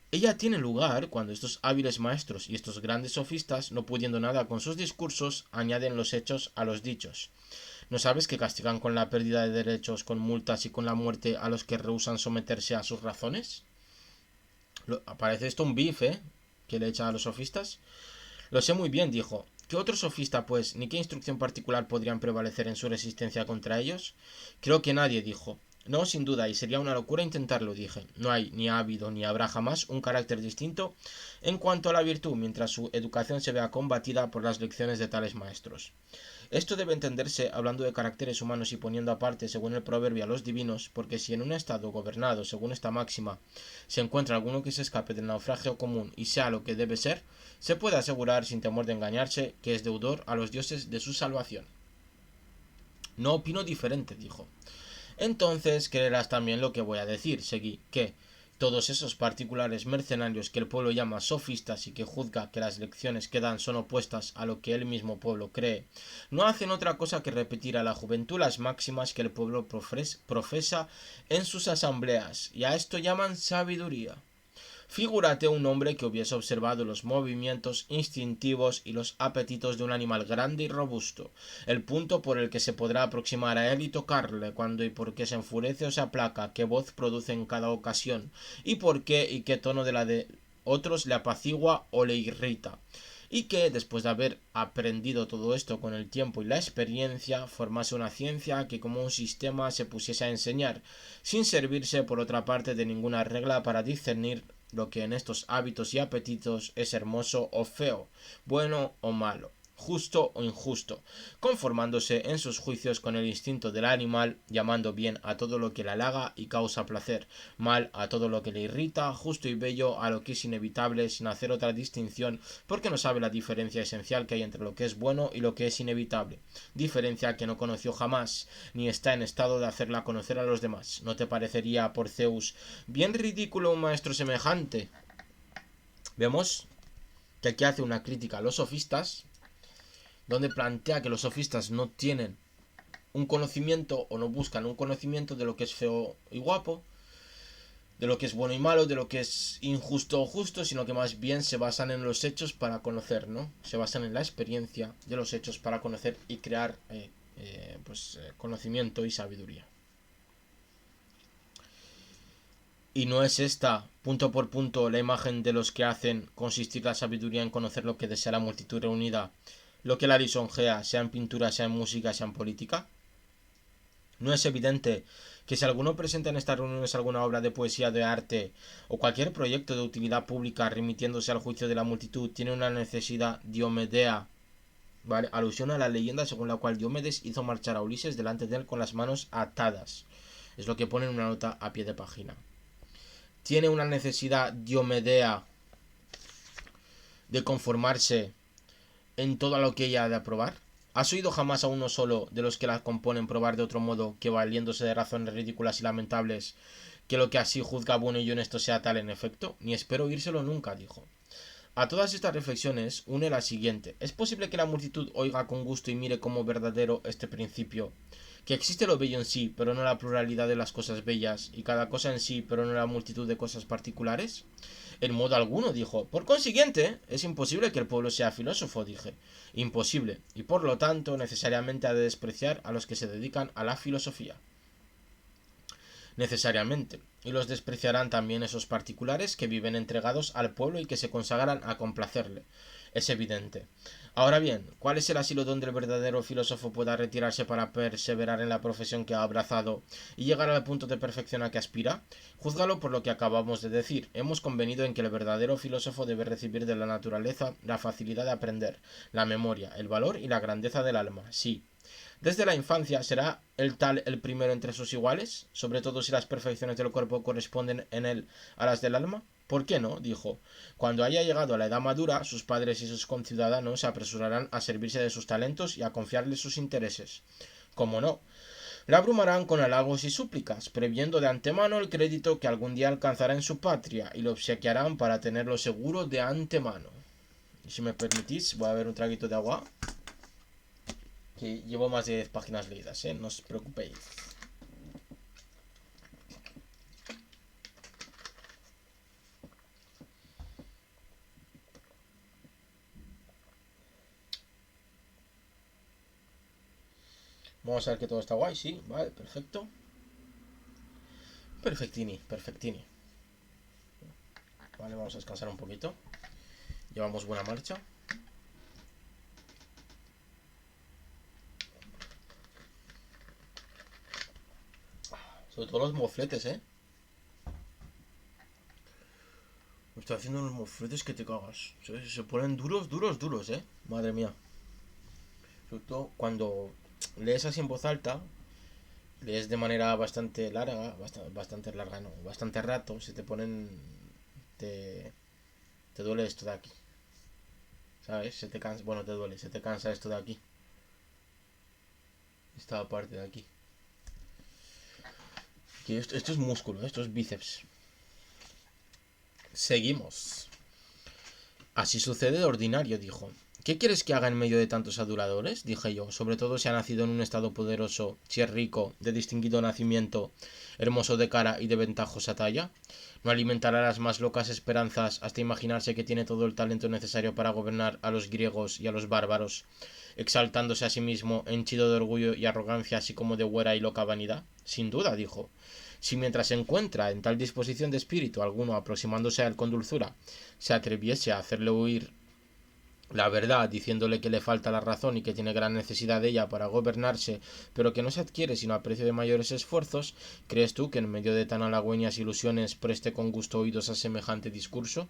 Ella tiene lugar cuando estos hábiles maestros y estos grandes sofistas, no pudiendo nada con sus discursos, añaden los hechos a los dichos. ¿No sabes que castigan con la pérdida de derechos, con multas y con la muerte a los que rehúsan someterse a sus razones? Parece esto un bife, que le echa a los sofistas. Lo sé muy bien, dijo. ¿Qué otro sofista, pues, ni qué instrucción particular podrían prevalecer en su resistencia contra ellos? Creo que nadie, dijo. No, sin duda, y sería una locura intentarlo, dije. No hay, ni ha habido, ni habrá jamás un carácter distinto en cuanto a la virtud, mientras su educación se vea combatida por las lecciones de tales maestros. Esto debe entenderse hablando de caracteres humanos y poniendo aparte, según el proverbio, a los divinos, porque si en un estado gobernado, según esta máxima, se encuentra alguno que se escape del naufragio común y sea lo que debe ser, se puede asegurar, sin temor de engañarse, que es deudor a los dioses de su salvación. No opino diferente, dijo. Entonces creerás también lo que voy a decir, seguí, que todos esos particulares mercenarios que el pueblo llama sofistas y que juzga que las lecciones que dan son opuestas a lo que el mismo pueblo cree, no hacen otra cosa que repetir a la juventud las máximas que el pueblo profesa en sus asambleas, y a esto llaman sabiduría. Figúrate un hombre que hubiese observado los movimientos instintivos y los apetitos de un animal grande y robusto, el punto por el que se podrá aproximar a él y tocarle, cuándo y por qué se enfurece o se aplaca, qué voz produce en cada ocasión, y por qué y qué tono de la de otros le apacigua o le irrita, y que, después de haber aprendido todo esto con el tiempo y la experiencia, formase una ciencia que como un sistema se pusiese a enseñar, sin servirse por otra parte de ninguna regla para discernir lo que en estos hábitos y apetitos es hermoso o feo, bueno o malo. justo o injusto, conformándose en sus juicios con el instinto del animal, llamando bien a todo lo que le halaga y causa placer, mal a todo lo que le irrita, justo y bello a lo que es inevitable, sin hacer otra distinción, porque no sabe la diferencia esencial que hay entre lo que es bueno y lo que es inevitable, diferencia que no conoció jamás, ni está en estado de hacerla conocer a los demás. ¿No te parecería, por Zeus, bien ridículo un maestro semejante? Vemos que aquí hace una crítica a los sofistas, donde plantea que los sofistas no tienen un conocimiento o no buscan un conocimiento de lo que es feo y guapo, de lo que es bueno y malo, de lo que es injusto o justo, sino que más bien se basan en los hechos para conocer, ¿no? Se basan en la experiencia de los hechos para conocer y crear conocimiento y sabiduría. Y no es esta, punto por punto, la imagen de los que hacen consistir la sabiduría en conocer lo que desea la multitud reunida, lo que la lisonjea, sea en pintura, sea en música, sea en política. ¿No es evidente que si alguno presenta en estas reuniones alguna obra de poesía, de arte o cualquier proyecto de utilidad pública remitiéndose al juicio de la multitud tiene una necesidad diomedea, ¿vale? Alusión a la leyenda según la cual Diomedes hizo marchar a Ulises delante de él con las manos atadas? Es lo que pone en una nota a pie de página. Tiene una necesidad diomedea de conformarse en todo lo que ella ha de aprobar. ¿Has oído jamás a uno solo de los que la componen probar de otro modo que valiéndose de razones ridículas y lamentables que lo que así juzga bueno y honesto sea tal en efecto? Ni espero oírselo nunca, dijo. A todas estas reflexiones une la siguiente: ¿es posible que la multitud oiga con gusto y mire como verdadero este principio? Que existe lo bello en sí, pero no la pluralidad de las cosas bellas, y cada cosa en sí, pero no la multitud de cosas particulares. En modo alguno, dijo. Por consiguiente, es imposible que el pueblo sea filósofo, dije. Imposible, y por lo tanto necesariamente ha de despreciar a los que se dedican a la filosofía. Necesariamente. Y los despreciarán también esos particulares que viven entregados al pueblo y que se consagran a complacerle. Es evidente. Ahora bien, ¿cuál es el asilo donde el verdadero filósofo pueda retirarse para perseverar en la profesión que ha abrazado y llegar al punto de perfección a que aspira? Júzgalo por lo que acabamos de decir. Hemos convenido en que el verdadero filósofo debe recibir de la naturaleza la facilidad de aprender, la memoria, el valor y la grandeza del alma. Sí. Desde la infancia, ¿será el tal el primero entre sus iguales? Sobre todo si las perfecciones del cuerpo corresponden en él a las del alma. ¿Por qué no? Dijo. Cuando haya llegado a la edad madura, sus padres y sus conciudadanos se apresurarán a servirse de sus talentos y a confiarle sus intereses. ¿Cómo no? La abrumarán con halagos y súplicas, previendo de antemano el crédito que algún día alcanzará en su patria, y lo obsequiarán para tenerlo seguro de antemano. Y si me permitís, voy a beber un traguito de agua, que llevo más de 10 páginas leídas, no os preocupéis. Vamos a ver que todo está guay, sí, vale, perfecto. Perfectini, perfectini. Vale, vamos a descansar un poquito. Llevamos buena marcha. Sobre todo los mofletes, Me estoy haciendo unos mofletes que te cagas. Se ponen duros, duros, duros, Madre mía. Sobre todo cuando lees así en voz alta, lees de manera bastante larga, bastante larga, no, bastante rato, se te ponen... Te duele esto de aquí. ¿Sabes? Se te cansa... Bueno, te duele, se te cansa esto de aquí. Esta parte de aquí. Que esto es músculo, esto es bíceps. Seguimos. Así sucede de ordinario, dijo. ¿Qué quieres que haga en medio de tantos aduladores? Dije yo, sobre todo si ha nacido en un estado poderoso, si es rico, de distinguido nacimiento, hermoso de cara y de ventajosa talla. ¿No alimentará las más locas esperanzas hasta imaginarse que tiene todo el talento necesario para gobernar a los griegos y a los bárbaros, exaltándose a sí mismo, henchido de orgullo y arrogancia, así como de huera y loca vanidad? Sin duda, dijo. Si mientras se encuentra en tal disposición de espíritu alguno aproximándose a él con dulzura, se atreviese a hacerle huir la verdad, diciéndole que le falta la razón y que tiene gran necesidad de ella para gobernarse, pero que no se adquiere sino a precio de mayores esfuerzos, ¿crees tú que en medio de tan halagüeñas ilusiones preste con gusto oídos a semejante discurso?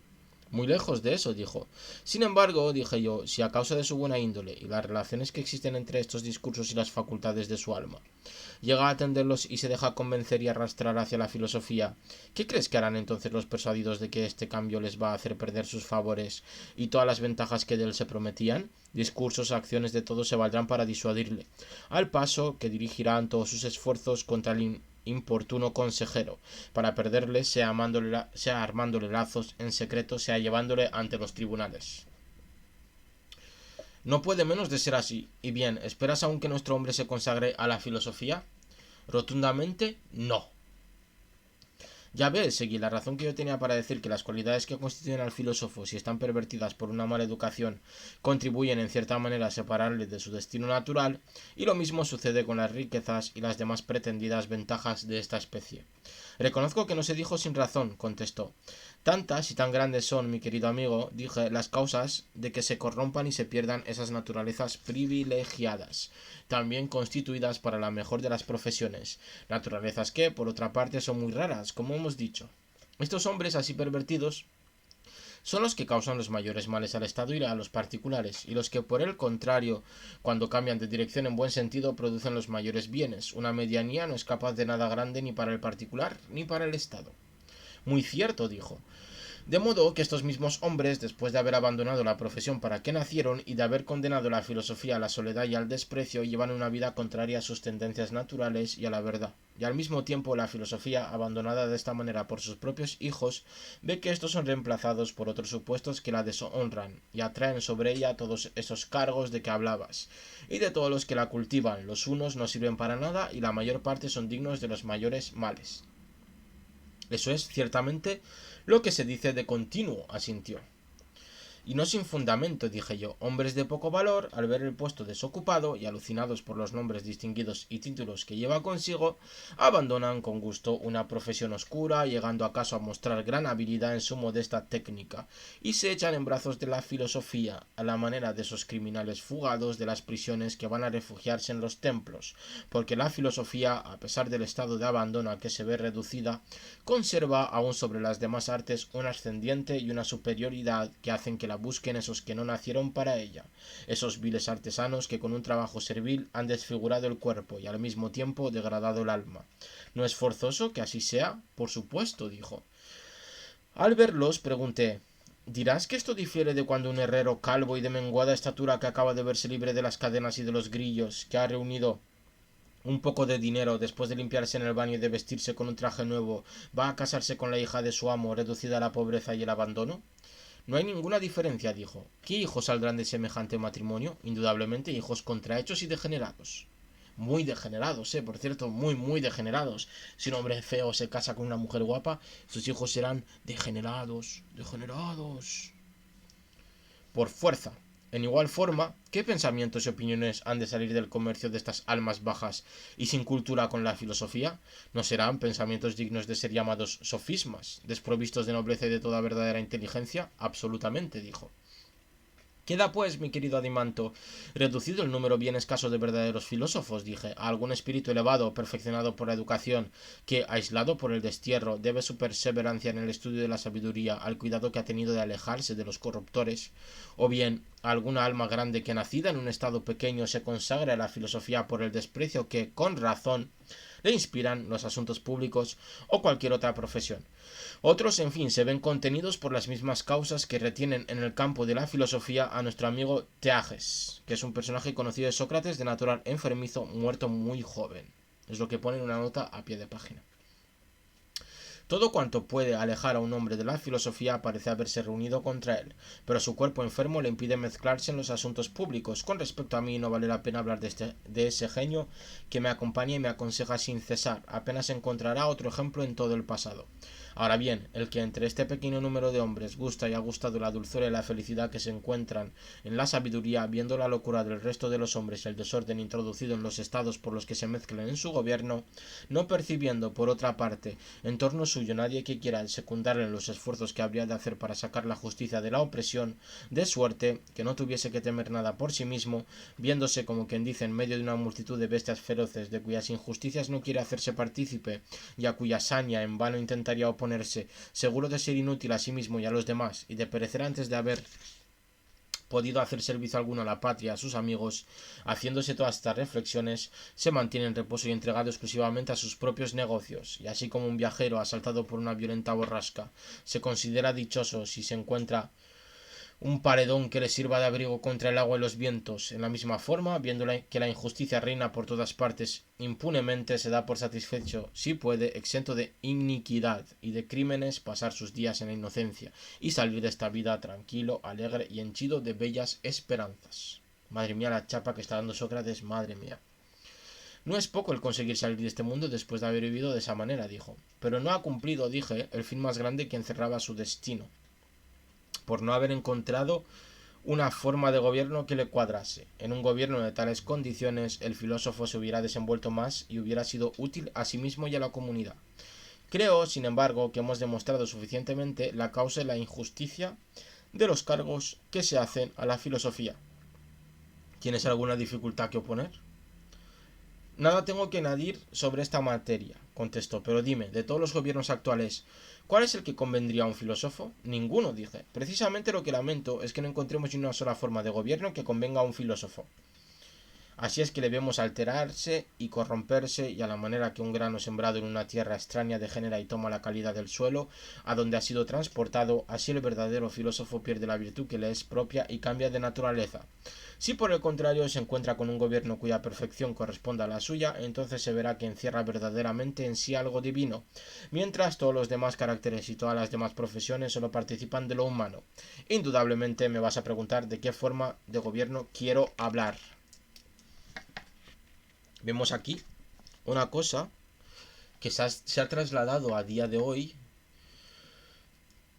Muy lejos de eso, dijo. Sin embargo, dije yo, si a causa de su buena índole y las relaciones que existen entre estos discursos y las facultades de su alma, llega a atenderlos y se deja convencer y arrastrar hacia la filosofía, ¿qué crees que harán entonces los persuadidos de que este cambio les va a hacer perder sus favores y todas las ventajas que de él se prometían? Discursos, acciones de todo se valdrán para disuadirle, al paso que dirigirán todos sus esfuerzos contra el importuno consejero, para perderle, sea armándole lazos en secreto, sea llevándole ante los tribunales. No puede menos de ser así. Y bien, ¿esperas aún que nuestro hombre se consagre a la filosofía? Rotundamente, no. Ya ves, seguí, la razón que yo tenía para decir que las cualidades que constituyen al filósofo, si están pervertidas por una mala educación, contribuyen en cierta manera a separarle de su destino natural, y lo mismo sucede con las riquezas y las demás pretendidas ventajas de esta especie. Reconozco que no se dijo sin razón, contestó. Tantas y tan grandes son, mi querido amigo, dije, las causas de que se corrompan y se pierdan esas naturalezas privilegiadas, también constituidas para la mejor de las profesiones, naturalezas que, por otra parte, son muy raras, como hemos dicho. Estos hombres así pervertidos son los que causan los mayores males al Estado y a los particulares, y los que, por el contrario, cuando cambian de dirección en buen sentido, producen los mayores bienes. Una medianía no es capaz de nada grande ni para el particular ni para el Estado. Muy cierto, dijo. De modo que estos mismos hombres, después de haber abandonado la profesión para que nacieron y de haber condenado la filosofía a la soledad y al desprecio, llevan una vida contraria a sus tendencias naturales y a la verdad. Y al mismo tiempo la filosofía, abandonada de esta manera por sus propios hijos, ve que estos son reemplazados por otros supuestos que la deshonran y atraen sobre ella todos esos cargos de que hablabas. Y de todos los que la cultivan, los unos no sirven para nada y la mayor parte son dignos de los mayores males. Eso es, ciertamente, lo que se dice de continuo, asintió. Y no sin fundamento, dije yo, hombres de poco valor, al ver el puesto desocupado y alucinados por los nombres distinguidos y títulos que lleva consigo, abandonan con gusto una profesión oscura, llegando acaso a mostrar gran habilidad en su modesta técnica, y se echan en brazos de la filosofía, a la manera de esos criminales fugados de las prisiones que van a refugiarse en los templos, porque la filosofía, a pesar del estado de abandono a que se ve reducida, conserva aún sobre las demás artes un ascendiente y una superioridad que hacen que la busquen esos que no nacieron para ella, esos viles artesanos que con un trabajo servil han desfigurado el cuerpo y al mismo tiempo degradado el alma. ¿No es forzoso que así sea? Por supuesto, dijo. Al verlos pregunté, ¿dirás que esto difiere de cuando un herrero calvo y de menguada estatura que acaba de verse libre de las cadenas y de los grillos, que ha reunido un poco de dinero después de limpiarse en el baño y de vestirse con un traje nuevo, va a casarse con la hija de su amo, reducida a la pobreza y el abandono? No hay ninguna diferencia, dijo. ¿Qué hijos saldrán de semejante matrimonio? Indudablemente hijos contrahechos y degenerados. Muy degenerados, por cierto, muy degenerados. Si un hombre feo se casa con una mujer guapa, sus hijos serán degenerados. Por fuerza. En igual forma, ¿qué pensamientos y opiniones han de salir del comercio de estas almas bajas y sin cultura con la filosofía? ¿No serán pensamientos dignos de ser llamados sofismas, desprovistos de nobleza y de toda verdadera inteligencia? Absolutamente, dijo. Queda pues, mi querido Adimanto, reducido el número bien escaso de verdaderos filósofos, dije, a algún espíritu elevado, perfeccionado por la educación, que, aislado por el destierro, debe su perseverancia en el estudio de la sabiduría al cuidado que ha tenido de alejarse de los corruptores, o bien a alguna alma grande que, nacida en un estado pequeño, se consagra a la filosofía por el desprecio que, con razón, le inspiran los asuntos públicos o cualquier otra profesión. Otros, en fin, se ven contenidos por las mismas causas que retienen en el campo de la filosofía a nuestro amigo Teages, que es un personaje conocido de Sócrates de natural enfermizo, muerto muy joven. Es lo que pone en una nota a pie de página. Todo cuanto puede alejar a un hombre de la filosofía parece haberse reunido contra él, pero su cuerpo enfermo le impide mezclarse en los asuntos públicos. Con respecto a mí, no vale la pena hablar de ese genio que me acompaña y me aconseja sin cesar. Apenas encontrará otro ejemplo en todo el pasado. Ahora bien, el que entre este pequeño número de hombres gusta y ha gustado la dulzura y la felicidad que se encuentran en la sabiduría, viendo la locura del resto de los hombres y el desorden introducido en los estados por los que se mezclan en su gobierno, no percibiendo, por otra parte, en torno suyo nadie que quiera secundarle en los esfuerzos que habría de hacer para sacar la justicia de la opresión, de suerte que no tuviese que temer nada por sí mismo, viéndose como quien dice en medio de una multitud de bestias feroces de cuyas injusticias no quiere hacerse partícipe y a cuya saña en vano intentaría oponerse, ponerse, seguro de ser inútil a sí mismo y a los demás, y de perecer antes de haber podido hacer servicio alguno a la patria, a sus amigos, haciéndose todas estas reflexiones, se mantiene en reposo y entregado exclusivamente a sus propios negocios, y así como un viajero asaltado por una violenta borrasca se considera dichoso si se encuentra un paredón que le sirva de abrigo contra el agua y los vientos. En la misma forma, viendo que la injusticia reina por todas partes, impunemente se da por satisfecho, si puede, exento de iniquidad y de crímenes, pasar sus días en la inocencia y salir de esta vida tranquilo, alegre y henchido de bellas esperanzas. Madre mía, la chapa que está dando Sócrates, madre mía. No es poco el conseguir salir de este mundo después de haber vivido de esa manera, dijo. Pero no ha cumplido, dije, el fin más grande que encerraba su destino, por no haber encontrado una forma de gobierno que le cuadrase. En un gobierno de tales condiciones, el filósofo se hubiera desenvuelto más y hubiera sido útil a sí mismo y a la comunidad. Creo, sin embargo, que hemos demostrado suficientemente la causa y la injusticia de los cargos que se hacen a la filosofía. ¿Tienes alguna dificultad que oponer? Nada tengo que añadir sobre esta materia, contestó, pero dime, de todos los gobiernos actuales, ¿cuál es el que convendría a un filósofo? Ninguno, dije. Precisamente lo que lamento es que no encontremos ni una sola forma de gobierno que convenga a un filósofo. Así es que le vemos alterarse y corromperse, y a la manera que un grano sembrado en una tierra extraña degenera y toma la calidad del suelo a donde ha sido transportado, así el verdadero filósofo pierde la virtud que le es propia y cambia de naturaleza. Si por el contrario se encuentra con un gobierno cuya perfección corresponda a la suya, entonces se verá que encierra verdaderamente en sí algo divino, mientras todos los demás caracteres y todas las demás profesiones solo participan de lo humano. Indudablemente me vas a preguntar de qué forma de gobierno quiero hablar. Vemos aquí una cosa que se ha trasladado a día de hoy,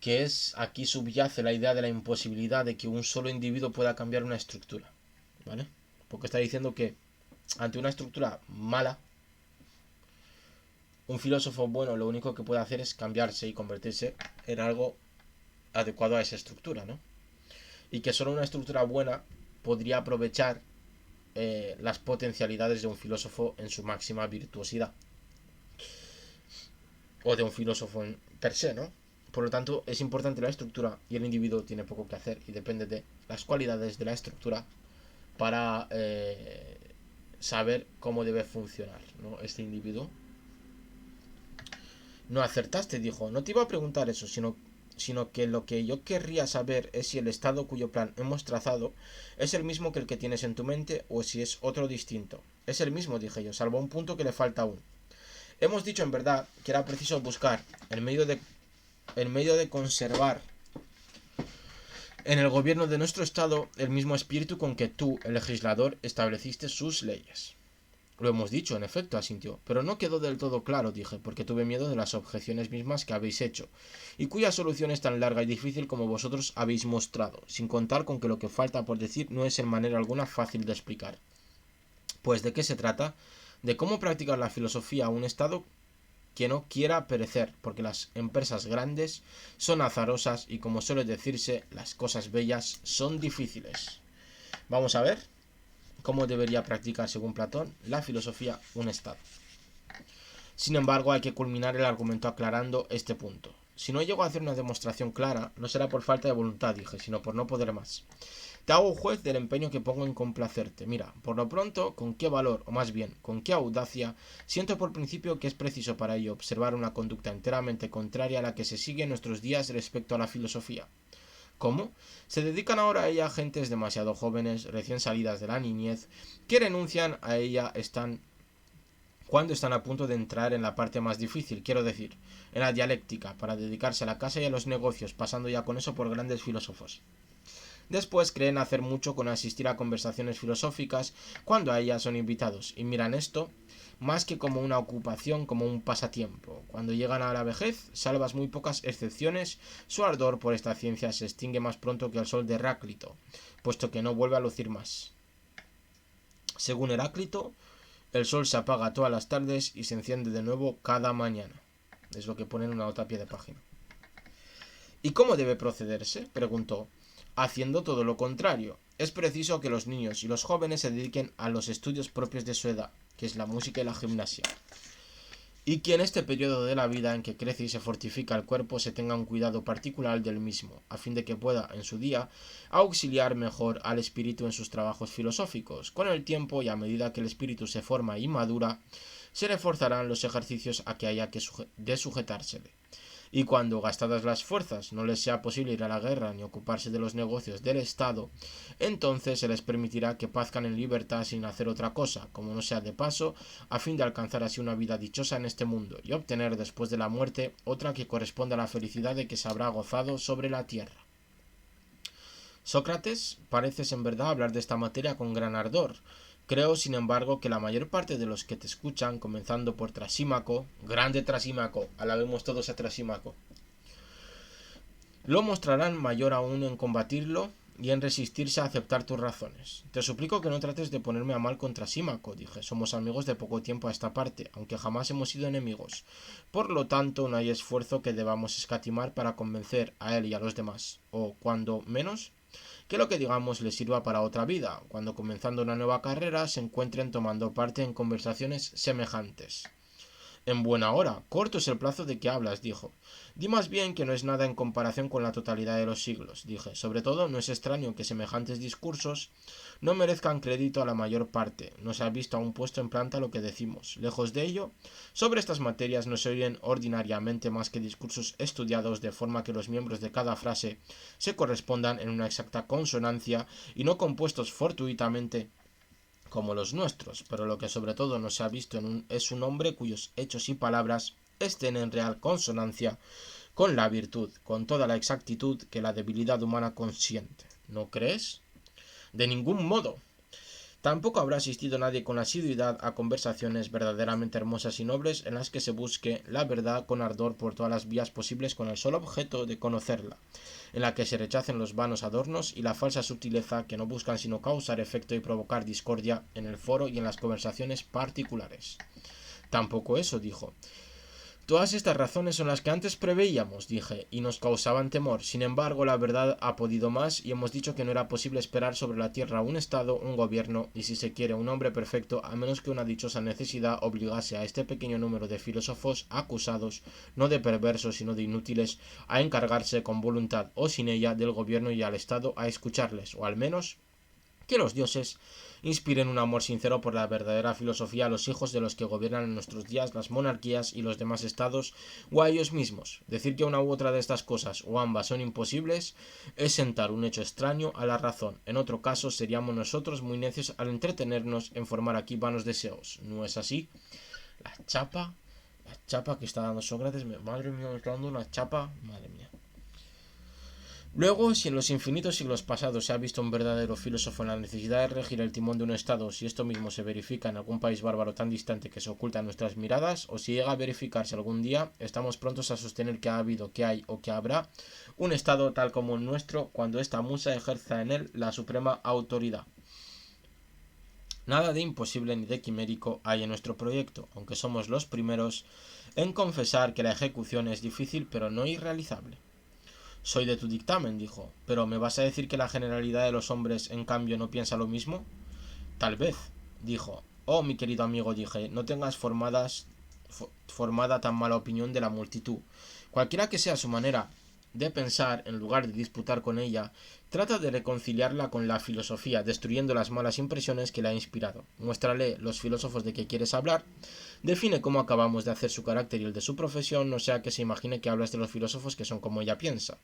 que es, aquí subyace la idea de la imposibilidad de que un solo individuo pueda cambiar una estructura, ¿vale? Porque está diciendo que ante una estructura mala, un filósofo bueno lo único que puede hacer es cambiarse y convertirse en algo adecuado a esa estructura, ¿no? Y que solo una estructura buena podría aprovechar las potencialidades de un filósofo en su máxima virtuosidad, o de un filósofo per se, ¿no? Por lo tanto, es importante la estructura y el individuo tiene poco que hacer y depende de las cualidades de la estructura para saber cómo debe funcionar, ¿no? Este individuo. No acertaste, dijo. No te iba a preguntar eso, sino que lo que yo querría saber es si el estado cuyo plan hemos trazado es el mismo que el que tienes en tu mente o si es otro distinto. Es el mismo, dije yo, salvo un punto que le falta aún. Hemos dicho en verdad que era preciso buscar el medio de conservar en el gobierno de nuestro estado el mismo espíritu con que tú, el legislador, estableciste sus leyes. Lo hemos dicho, en efecto, asintió, pero no quedó del todo claro, dije, porque tuve miedo de las objeciones mismas que habéis hecho, y cuya solución es tan larga y difícil como vosotros habéis mostrado, sin contar con que lo que falta por decir no es en manera alguna fácil de explicar. Pues, ¿de qué se trata? De cómo practicar la filosofía a un estado que no quiera perecer, porque las empresas grandes son azarosas y, como suele decirse, las cosas bellas son difíciles. Vamos a ver cómo debería practicar, según Platón, la filosofía un estado. Sin embargo, hay que culminar el argumento aclarando este punto. Si no llego a hacer una demostración clara, no será por falta de voluntad, dije, sino por no poder más. Te hago juez del empeño que pongo en complacerte. Mira, por lo pronto, con qué valor, o más bien, con qué audacia, siento por principio que es preciso para ello observar una conducta enteramente contraria a la que se sigue en nuestros días respecto a la filosofía. ¿Cómo? Se dedican ahora a ella gentes demasiado jóvenes, recién salidas de la niñez, que renuncian a ella cuando están a punto de entrar en la parte más difícil, quiero decir, en la dialéctica, para dedicarse a la casa y a los negocios, pasando ya con eso por grandes filósofos. Después creen hacer mucho con asistir a conversaciones filosóficas cuando a ellas son invitados, y miran esto más que como una ocupación, como un pasatiempo. Cuando llegan a la vejez, salvas muy pocas excepciones, su ardor por esta ciencia se extingue más pronto que el sol de Heráclito, puesto que no vuelve a lucir más. Según Heráclito, el sol se apaga todas las tardes y se enciende de nuevo cada mañana. Es lo que pone en una nota a pie de página. ¿Y cómo debe procederse?, preguntó. Haciendo todo lo contrario. Es preciso que los niños y los jóvenes se dediquen a los estudios propios de su edad, que es la música y la gimnasia. y que en este periodo de la vida en que crece y se fortifica el cuerpo se tenga un cuidado particular del mismo, a fin de que pueda, en su día, auxiliar mejor al espíritu en sus trabajos filosóficos. Con el tiempo y a medida que el espíritu se forma y madura, se reforzarán los ejercicios a que haya que sujetársele. Y cuando, gastadas las fuerzas, no les sea posible ir a la guerra ni ocuparse de los negocios del Estado, entonces se les permitirá que pazcan en libertad sin hacer otra cosa, como no sea de paso, a fin de alcanzar así una vida dichosa en este mundo, y obtener después de la muerte otra que corresponda a la felicidad de que se habrá gozado sobre la tierra. Sócrates, pareces en verdad hablar de esta materia con gran ardor. Creo, sin embargo, que la mayor parte de los que te escuchan, comenzando por Trasímaco, grande Trasímaco, alabemos todos a Trasímaco, lo mostrarán mayor aún en combatirlo y en resistirse a aceptar tus razones. Te suplico que no trates de ponerme a mal con Trasímaco, dije. Somos amigos de poco tiempo a esta parte, aunque jamás hemos sido enemigos. Por lo tanto, no hay esfuerzo que debamos escatimar para convencer a él y a los demás, o, cuando menos, que lo que digamos les sirva para otra vida, cuando comenzando una nueva carrera se encuentren tomando parte en conversaciones semejantes. En buena hora, corto es el plazo de que hablas, dijo. Di más bien que no es nada en comparación con la totalidad de los siglos, dije. Sobre todo, no es extraño que semejantes discursos no merezcan crédito a la mayor parte. No se ha visto aún puesto en planta lo que decimos. Lejos de ello, sobre estas materias no se oyen ordinariamente más que discursos estudiados de forma que los miembros de cada frase se correspondan en una exacta consonancia y no compuestos fortuitamente como los nuestros, pero lo que sobre todo no se ha visto es un hombre cuyos hechos y palabras estén en real consonancia con la virtud, con toda la exactitud que la debilidad humana consiente. ¿No crees? De ningún modo. Tampoco habrá asistido nadie con asiduidad a conversaciones verdaderamente hermosas y nobles en las que se busque la verdad con ardor por todas las vías posibles con el solo objeto de conocerla, en la que se rechacen los vanos adornos y la falsa sutileza que no buscan sino causar efecto y provocar discordia en el foro y en las conversaciones particulares. Tampoco eso, dijo. Todas estas razones son las que antes preveíamos, dije, y nos causaban temor. Sin embargo, la verdad ha podido más y hemos dicho que no era posible esperar sobre la tierra un Estado, un gobierno y, si se quiere, un hombre perfecto, a menos que una dichosa necesidad obligase a este pequeño número de filósofos acusados, no de perversos sino de inútiles, a encargarse con voluntad o sin ella del gobierno y al Estado a escucharles, o al menos que los dioses inspiren un amor sincero por la verdadera filosofía a los hijos de los que gobiernan en nuestros días las monarquías y los demás estados, o a ellos mismos. Decir que una u otra de estas cosas, o ambas, son imposibles, es sentar un hecho extraño a la razón. En otro caso, seríamos nosotros muy necios al entretenernos en formar aquí vanos deseos. ¿No es así? La chapa que está dando Sócrates, madre mía, me está dando una chapa, madre mía. Luego, si en los infinitos siglos pasados se ha visto un verdadero filósofo en la necesidad de regir el timón de un Estado, si esto mismo se verifica en algún país bárbaro tan distante que se oculta a nuestras miradas, o si llega a verificarse algún día, estamos prontos a sostener que ha habido, que hay o que habrá un Estado tal como el nuestro cuando esta musa ejerza en él la suprema autoridad. Nada de imposible ni de quimérico hay en nuestro proyecto, aunque somos los primeros en confesar que la ejecución es difícil pero no irrealizable. Soy de tu dictamen, dijo. ¿Pero me vas a decir que la generalidad de los hombres, en cambio, no piensa lo mismo? Tal vez, dijo. Oh, mi querido amigo, dije, no tengas formada tan mala opinión de la multitud. Cualquiera que sea su manera de pensar, en lugar de disputar con ella, trata de reconciliarla con la filosofía, destruyendo las malas impresiones que le ha inspirado. Muéstrale los filósofos de que quieres hablar, define cómo acabamos de hacer su carácter y el de su profesión, no sea que se imagine que hablas de los filósofos que son como ella piensa.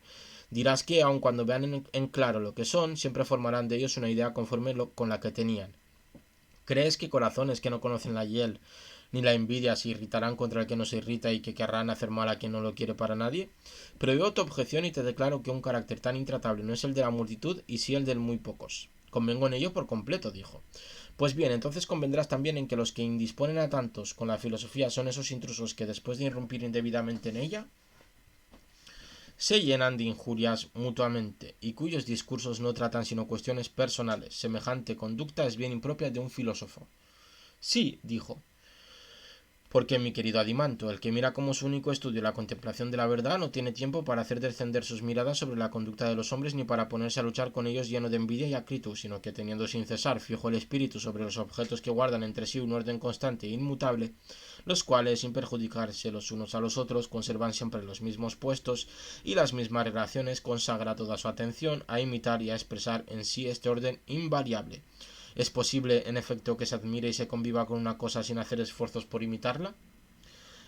Dirás que, aun cuando vean en claro lo que son, siempre formarán de ellos una idea conforme con la que tenían. ¿Crees que corazones que no conocen la hiel ni la envidia se irritarán contra el que no se irrita y que querrán hacer mal a quien no lo quiere para nadie? Pero veo tu objeción y te declaro que un carácter tan intratable no es el de la multitud y sí el de muy pocos. Convengo en ello por completo, dijo. Pues bien, entonces convendrás también en que los que indisponen a tantos con la filosofía son esos intrusos que, después de irrumpir indebidamente en ella, se llenan de injurias mutuamente y cuyos discursos no tratan sino cuestiones personales. Semejante conducta es bien impropia de un filósofo. Sí, dijo. Porque mi querido Adimanto, el que mira como su único estudio la contemplación de la verdad, no tiene tiempo para hacer descender sus miradas sobre la conducta de los hombres ni para ponerse a luchar con ellos lleno de envidia y acritud, sino que teniendo sin cesar fijo el espíritu sobre los objetos que guardan entre sí un orden constante e inmutable, los cuales, sin perjudicarse los unos a los otros, conservan siempre los mismos puestos y las mismas relaciones, consagra toda su atención a imitar y a expresar en sí este orden invariable. ¿Es posible, en efecto, que se admire y se conviva con una cosa sin hacer esfuerzos por imitarla?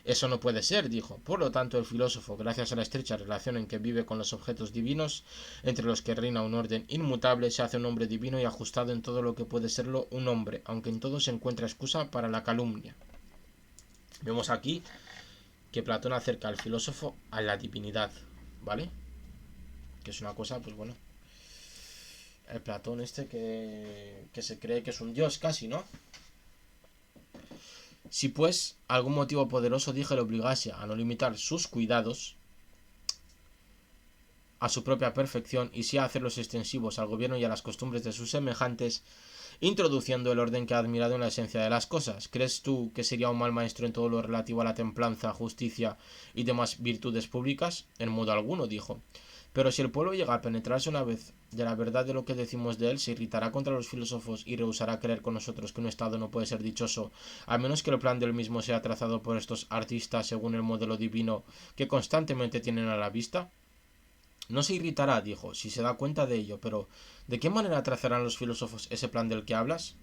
Eso no puede ser, dijo. Por lo tanto, el filósofo, gracias a la estrecha relación en que vive con los objetos divinos, entre los que reina un orden inmutable, se hace un hombre divino y ajustado en todo lo que puede serlo un hombre, aunque en todo se encuentra excusa para la calumnia. Vemos aquí que Platón acerca al filósofo a la divinidad, ¿vale? Que es una cosa, pues bueno, el Platón este que se cree que es un dios casi, ¿no? Si pues algún motivo poderoso dije le obligase a no limitar sus cuidados a su propia perfección y sí a hacerlos extensivos al gobierno y a las costumbres de sus semejantes, introduciendo el orden que ha admirado en la esencia de las cosas, ¿crees tú que sería un mal maestro en todo lo relativo a la templanza, justicia y demás virtudes públicas? En modo alguno, dijo. Pero si el pueblo llega a penetrarse una vez de la verdad de lo que decimos de él, se irritará contra los filósofos y rehusará creer con nosotros que un estado no puede ser dichoso, a menos que el plan del mismo sea trazado por estos artistas según el modelo divino que constantemente tienen a la vista. No se irritará, dijo, si se da cuenta de ello, pero ¿de qué manera trazarán los filósofos ese plan del que hablas?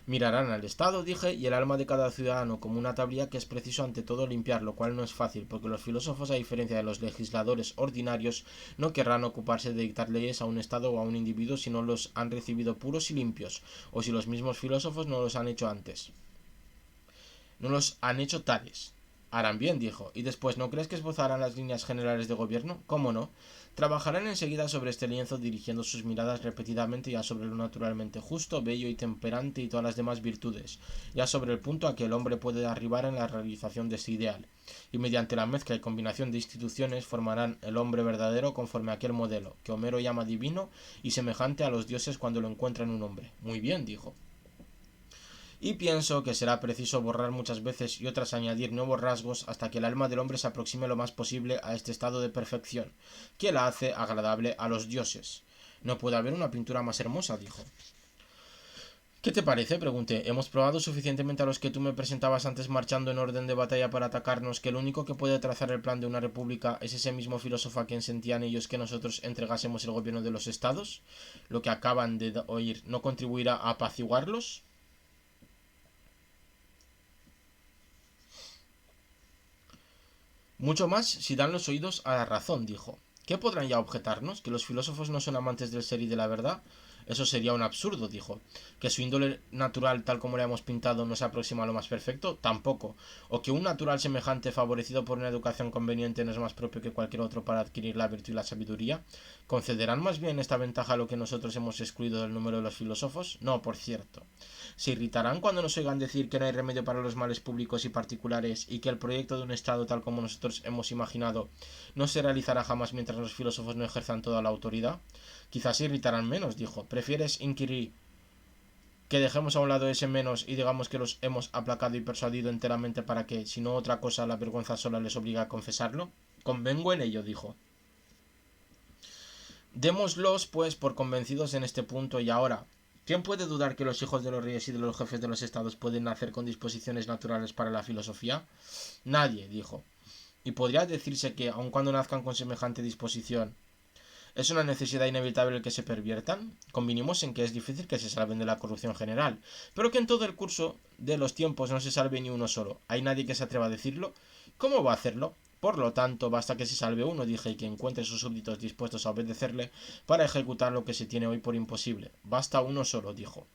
Mirarán al Estado, dije, y el alma de cada ciudadano como una tablilla que es preciso ante todo limpiar, lo cual no es fácil, porque los filósofos, a diferencia de los legisladores ordinarios, no querrán ocuparse de dictar leyes a un Estado o a un individuo si no los han recibido puros y limpios, o si los mismos filósofos no los han hecho antes. No los han hecho tales. Harán bien, dijo. ¿Y después no crees que esbozarán las líneas generales de gobierno? ¿Cómo no? Trabajarán enseguida sobre este lienzo dirigiendo sus miradas repetidamente ya sobre lo naturalmente justo, bello y temperante y todas las demás virtudes, ya sobre el punto a que el hombre puede arribar en la realización de este ideal. Y mediante la mezcla y combinación de instituciones formarán el hombre verdadero conforme a aquel modelo, que Homero llama divino y semejante a los dioses cuando lo encuentran un hombre. Muy bien, dijo. Y pienso que será preciso borrar muchas veces y otras añadir nuevos rasgos hasta que el alma del hombre se aproxime lo más posible a este estado de perfección, que la hace agradable a los dioses. No puede haber una pintura más hermosa, dijo. ¿Qué te parece? Pregunté. ¿Hemos probado suficientemente a los que tú me presentabas antes marchando en orden de batalla para atacarnos que el único que puede trazar el plan de una república es ese mismo filósofo a quien sentían ellos que nosotros entregásemos el gobierno de los estados? ¿Lo que acaban de oír no contribuirá a apaciguarlos? Mucho más si dan los oídos a la razón, dijo. ¿Qué podrán ya objetarnos? ¿Que los filósofos no son amantes del ser y de la verdad? Eso sería un absurdo, dijo. ¿Que su índole natural, tal como le hemos pintado, no se aproxima a lo más perfecto? Tampoco. ¿O que un natural semejante, favorecido por una educación conveniente, no es más propio que cualquier otro para adquirir la virtud y la sabiduría? ¿Concederán más bien esta ventaja a lo que nosotros hemos excluido del número de los filósofos? No, por cierto. ¿Se irritarán cuando nos oigan decir que no hay remedio para los males públicos y particulares y que el proyecto de un Estado tal como nosotros hemos imaginado no se realizará jamás mientras los filósofos no ejerzan toda la autoridad? Quizás se irritarán menos, dijo. ¿Prefieres inquirir que dejemos a un lado ese menos y digamos que los hemos aplacado y persuadido enteramente para que, si no otra cosa, la vergüenza sola les obliga a confesarlo? Convengo en ello, dijo. Démoslos, pues, por convencidos en este punto y ahora. ¿Quién puede dudar que los hijos de los reyes y de los jefes de los estados pueden nacer con disposiciones naturales para la filosofía? Nadie, dijo. Y podría decirse que, aun cuando nazcan con semejante disposición, ¿es una necesidad inevitable el que se perviertan? Convinimos en que es difícil que se salven de la corrupción general, pero que en todo el curso de los tiempos no se salve ni uno solo. ¿Hay nadie que se atreva a decirlo? ¿Cómo va a hacerlo? Por lo tanto, basta que se salve uno, dije, y que encuentre sus súbditos dispuestos a obedecerle para ejecutar lo que se tiene hoy por imposible. Basta uno solo, dijo.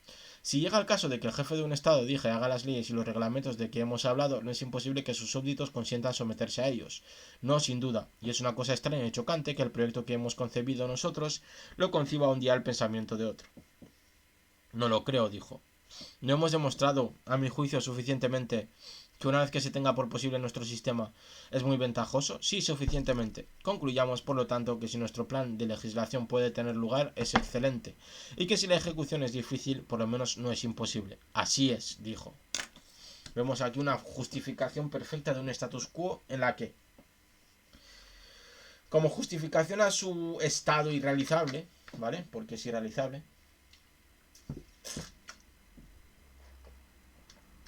Si llega el caso de que el jefe de un estado, dije, haga las leyes y los reglamentos de que hemos hablado, no es imposible que sus súbditos consientan someterse a ellos. No, sin duda, y es una cosa extraña y chocante que el proyecto que hemos concebido nosotros lo conciba un día el pensamiento de otro. No lo creo, dijo. No hemos demostrado, a mi juicio, suficientemente que una vez que se tenga por posible nuestro sistema es muy ventajoso. Sí, suficientemente. Concluyamos, por lo tanto, que si nuestro plan de legislación puede tener lugar, es excelente, y que si la ejecución es difícil, por lo menos no es imposible. Así es, dijo. Vemos aquí una justificación perfecta de un status quo en la que, como justificación a su estado irrealizable, ¿vale? Porque es irrealizable,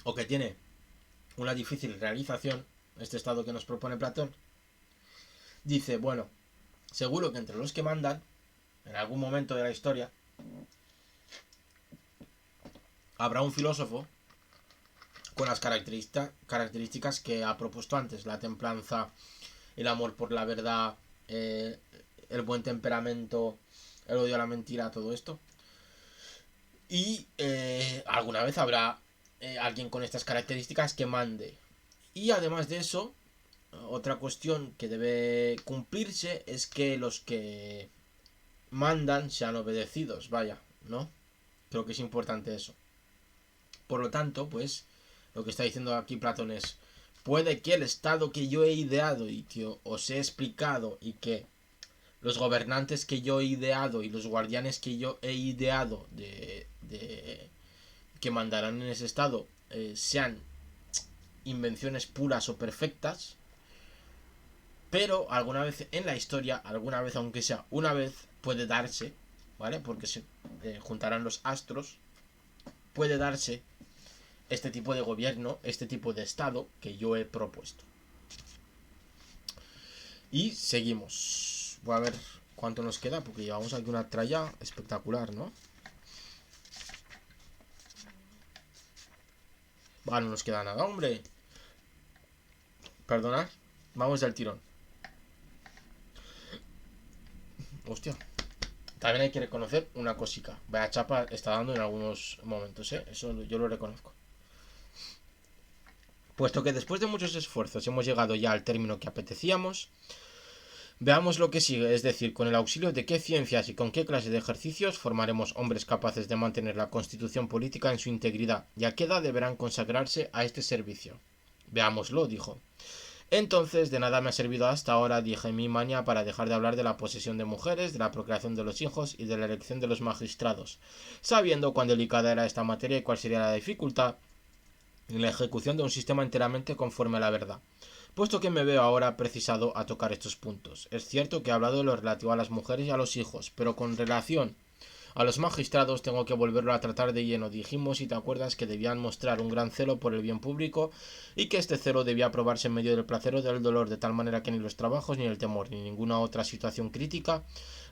o que tiene una difícil realización, este estado que nos propone Platón, dice, bueno, seguro que entre los que mandan, en algún momento de la historia, habrá un filósofo con las características que ha propuesto antes, la templanza, el amor por la verdad, el buen temperamento, el odio a la mentira, todo esto. Y alguna vez habrá alguien con estas características que mande. Y además de eso, otra cuestión que debe cumplirse es que los que mandan sean obedecidos, vaya, ¿no? Creo que es importante eso. Por lo tanto, pues, lo que está diciendo aquí Platón es, puede que el estado que yo he ideado y que os he explicado y que los gobernantes que yo he ideado y los guardianes que yo he ideado de que mandarán en ese estado sean invenciones puras o perfectas, pero alguna vez en la historia, alguna vez aunque sea una vez, puede darse, ¿vale? Porque se juntarán los astros, puede darse este tipo de gobierno, este tipo de estado que yo he propuesto. Y seguimos. Voy a ver cuánto nos queda, porque llevamos aquí una tralla espectacular, ¿no? Va, no nos queda nada, hombre. Perdonad. Vamos del tirón. Hostia. También hay que reconocer una cosica. Vaya chapa está dando en algunos momentos, ¿eh? Eso yo lo reconozco. Puesto que después de muchos esfuerzos hemos llegado ya al término que apetecíamos, veamos lo que sigue, es decir, con el auxilio de qué ciencias y con qué clase de ejercicios formaremos hombres capaces de mantener la constitución política en su integridad y a qué edad deberán consagrarse a este servicio. Veámoslo, dijo. Entonces, de nada me ha servido hasta ahora, dije mi maña, para dejar de hablar de la posesión de mujeres, de la procreación de los hijos y de la elección de los magistrados, sabiendo cuán delicada era esta materia y cuál sería la dificultad en la ejecución de un sistema enteramente conforme a la verdad, puesto que me veo ahora precisado a tocar estos puntos. Es cierto que he hablado de lo relativo a las mujeres y a los hijos, pero con relación a los magistrados tengo que volverlo a tratar de lleno. Dijimos, si te acuerdas, que debían mostrar un gran celo por el bien público y que este celo debía aprobarse en medio del placer o del dolor, de tal manera que ni los trabajos, ni el temor, ni ninguna otra situación crítica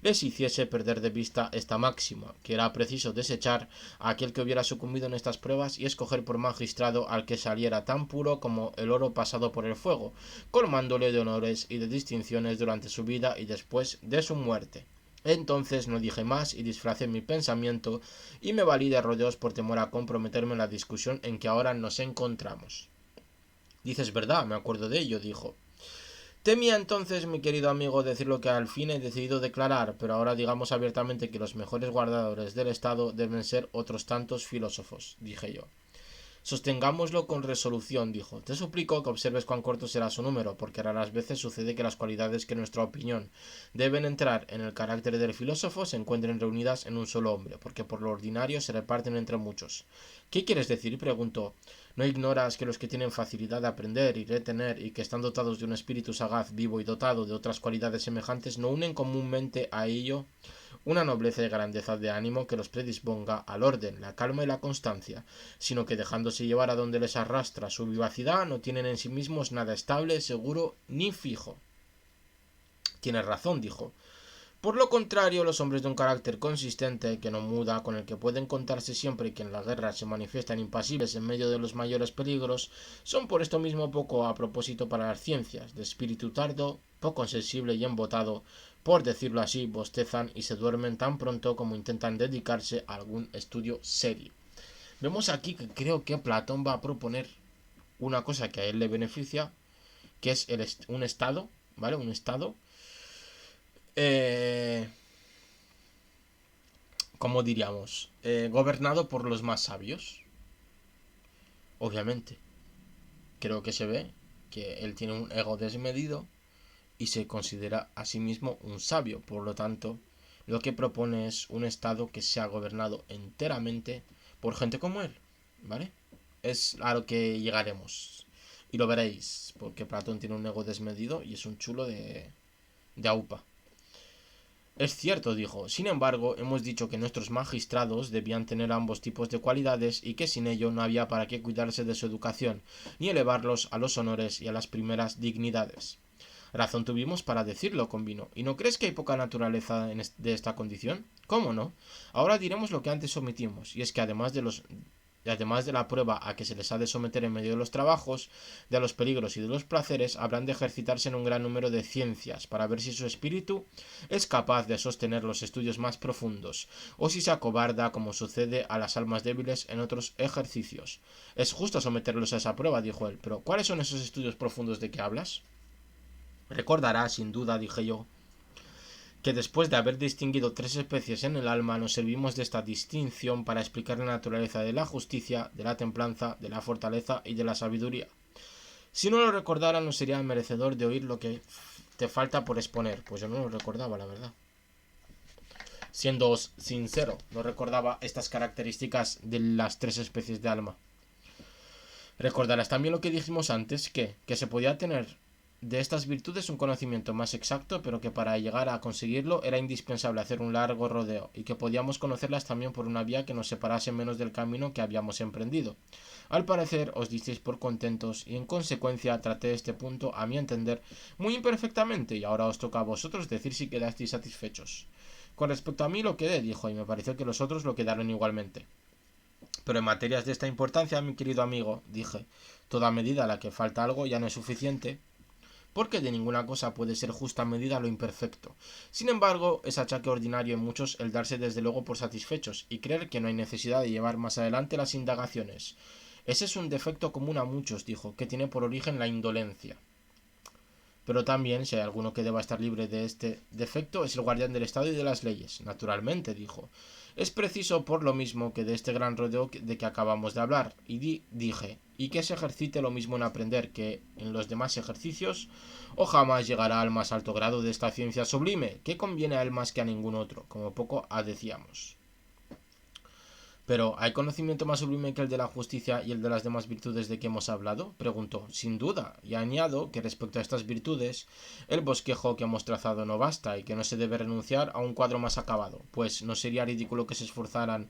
les hiciese perder de vista esta máxima, que era preciso desechar a aquel que hubiera sucumbido en estas pruebas y escoger por magistrado al que saliera tan puro como el oro pasado por el fuego, colmándole de honores y de distinciones durante su vida y después de su muerte. Entonces no dije más y disfracé mi pensamiento y me valí de rodeos por temor a comprometerme en la discusión en que ahora nos encontramos. Dices verdad, me acuerdo de ello, dijo. Temía entonces, mi querido amigo, decir lo que al fin he decidido declarar, pero ahora digamos abiertamente que los mejores guardadores del Estado deben ser otros tantos filósofos, dije yo. Sostengámoslo con resolución, dijo. Te suplico que observes cuán corto será su número, porque raras veces sucede que las cualidades que en nuestra opinión deben entrar en el carácter del filósofo se encuentren reunidas en un solo hombre, porque por lo ordinario se reparten entre muchos. ¿Qué quieres decir? Preguntó. ¿No ignoras que los que tienen facilidad de aprender y retener y que están dotados de un espíritu sagaz, vivo y dotado de otras cualidades semejantes no unen comúnmente a ello una nobleza y grandeza de ánimo que los predisponga al orden, la calma y la constancia, sino que dejándose llevar a donde les arrastra su vivacidad, no tienen en sí mismos nada estable, seguro ni fijo? Tienes razón, dijo. Por lo contrario, los hombres de un carácter consistente, que no muda, con el que pueden contarse siempre y que en la guerra se manifiestan impasibles en medio de los mayores peligros, son por esto mismo poco a propósito para las ciencias, de espíritu tardo, poco sensible y embotado, por decirlo así, bostezan y se duermen tan pronto como intentan dedicarse a algún estudio serio. Vemos aquí que creo que Platón va a proponer una cosa que a él le beneficia, que es un estado, ¿vale? Un estado eh, como diríamos, gobernado por los más sabios. Obviamente, creo que se ve que él tiene un ego desmedido y se considera a sí mismo un sabio. Por lo tanto, lo que propone es un estado que sea gobernado enteramente por gente como él, ¿vale? es a lo que llegaremos. Y lo veréis, porque Platón tiene un ego desmedido y es un chulo de aupa. Es cierto, dijo. Sin embargo, hemos dicho que nuestros magistrados debían tener ambos tipos de cualidades y que sin ello no había para qué cuidarse de su educación, ni elevarlos a los honores y a las primeras dignidades. Razón tuvimos para decirlo, convino. ¿Y no crees que hay poca naturaleza de esta condición? ¿Cómo no? Ahora diremos lo que antes omitimos, y es que además de la prueba a que se les ha de someter en medio de los trabajos, de los peligros y de los placeres, habrán de ejercitarse en un gran número de ciencias, para ver si su espíritu es capaz de sostener los estudios más profundos, o si se acobarda, como sucede a las almas débiles en otros ejercicios. Es justo someterlos a esa prueba, dijo él, pero ¿cuáles son esos estudios profundos de que hablas? Recordará, sin duda, dije yo, que después de haber distinguido 3 especies en el alma, nos servimos de esta distinción para explicar la naturaleza de la justicia, de la templanza, de la fortaleza y de la sabiduría. Si no lo recordara, no sería merecedor de oír lo que te falta por exponer, pues yo no lo recordaba, la verdad. Siendo sincero, no recordaba estas características de las 3 especies de alma. Recordarás también lo que dijimos antes, que se podía tener de estas virtudes un conocimiento más exacto, pero que para llegar a conseguirlo era indispensable hacer un largo rodeo, y que podíamos conocerlas también por una vía que nos separase menos del camino que habíamos emprendido. Al parecer os disteis por contentos, y en consecuencia traté este punto, a mi entender, muy imperfectamente, y ahora os toca a vosotros decir si quedasteis satisfechos. Con respecto a mí lo quedé, dijo, y me pareció que los otros lo quedaron igualmente. Pero en materias de esta importancia, mi querido amigo, dije, toda medida a la que falta algo ya no es suficiente, porque de ninguna cosa puede ser justa medida lo imperfecto. Sin embargo, es achaque ordinario en muchos el darse desde luego por satisfechos y creer que no hay necesidad de llevar más adelante las indagaciones. Ese es un defecto común a muchos, dijo, que tiene por origen la indolencia. Pero también, si hay alguno que deba estar libre de este defecto, es el guardián del Estado y de las leyes. Naturalmente, dijo. Es preciso por lo mismo que de este gran rodeo de que acabamos de hablar, y dije, y que se ejercite lo mismo en aprender que en los demás ejercicios, o jamás llegará al más alto grado de esta ciencia sublime, que conviene a él más que a ningún otro, como poco decíamos. ¿Pero hay conocimiento más sublime que el de la justicia y el de las demás virtudes de que hemos hablado? Preguntó. Sin duda, y añado que respecto a estas virtudes, el bosquejo que hemos trazado no basta y que no se debe renunciar a un cuadro más acabado, pues no sería ridículo que se esforzaran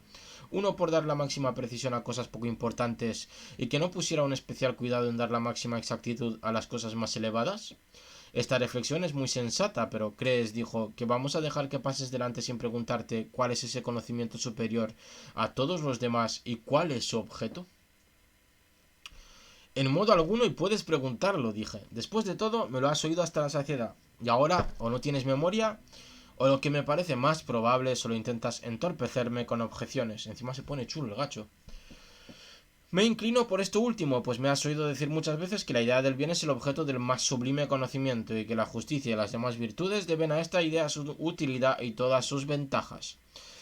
uno por dar la máxima precisión a cosas poco importantes y que no pusiera un especial cuidado en dar la máxima exactitud a las cosas más elevadas. Esta reflexión es muy sensata, pero ¿crees, dijo, que vamos a dejar que pases delante sin preguntarte cuál es ese conocimiento superior a todos los demás y cuál es su objeto? En modo alguno, y puedes preguntarlo, dije. Después de todo, me lo has oído hasta la saciedad. Y ahora, o no tienes memoria, o lo que me parece más probable, solo intentas entorpecerme con objeciones. Encima se pone chulo el gacho. Me inclino por esto último, pues me has oído decir muchas veces que la idea del bien es el objeto del más sublime conocimiento y que la justicia y las demás virtudes deben a esta idea su utilidad y todas sus ventajas.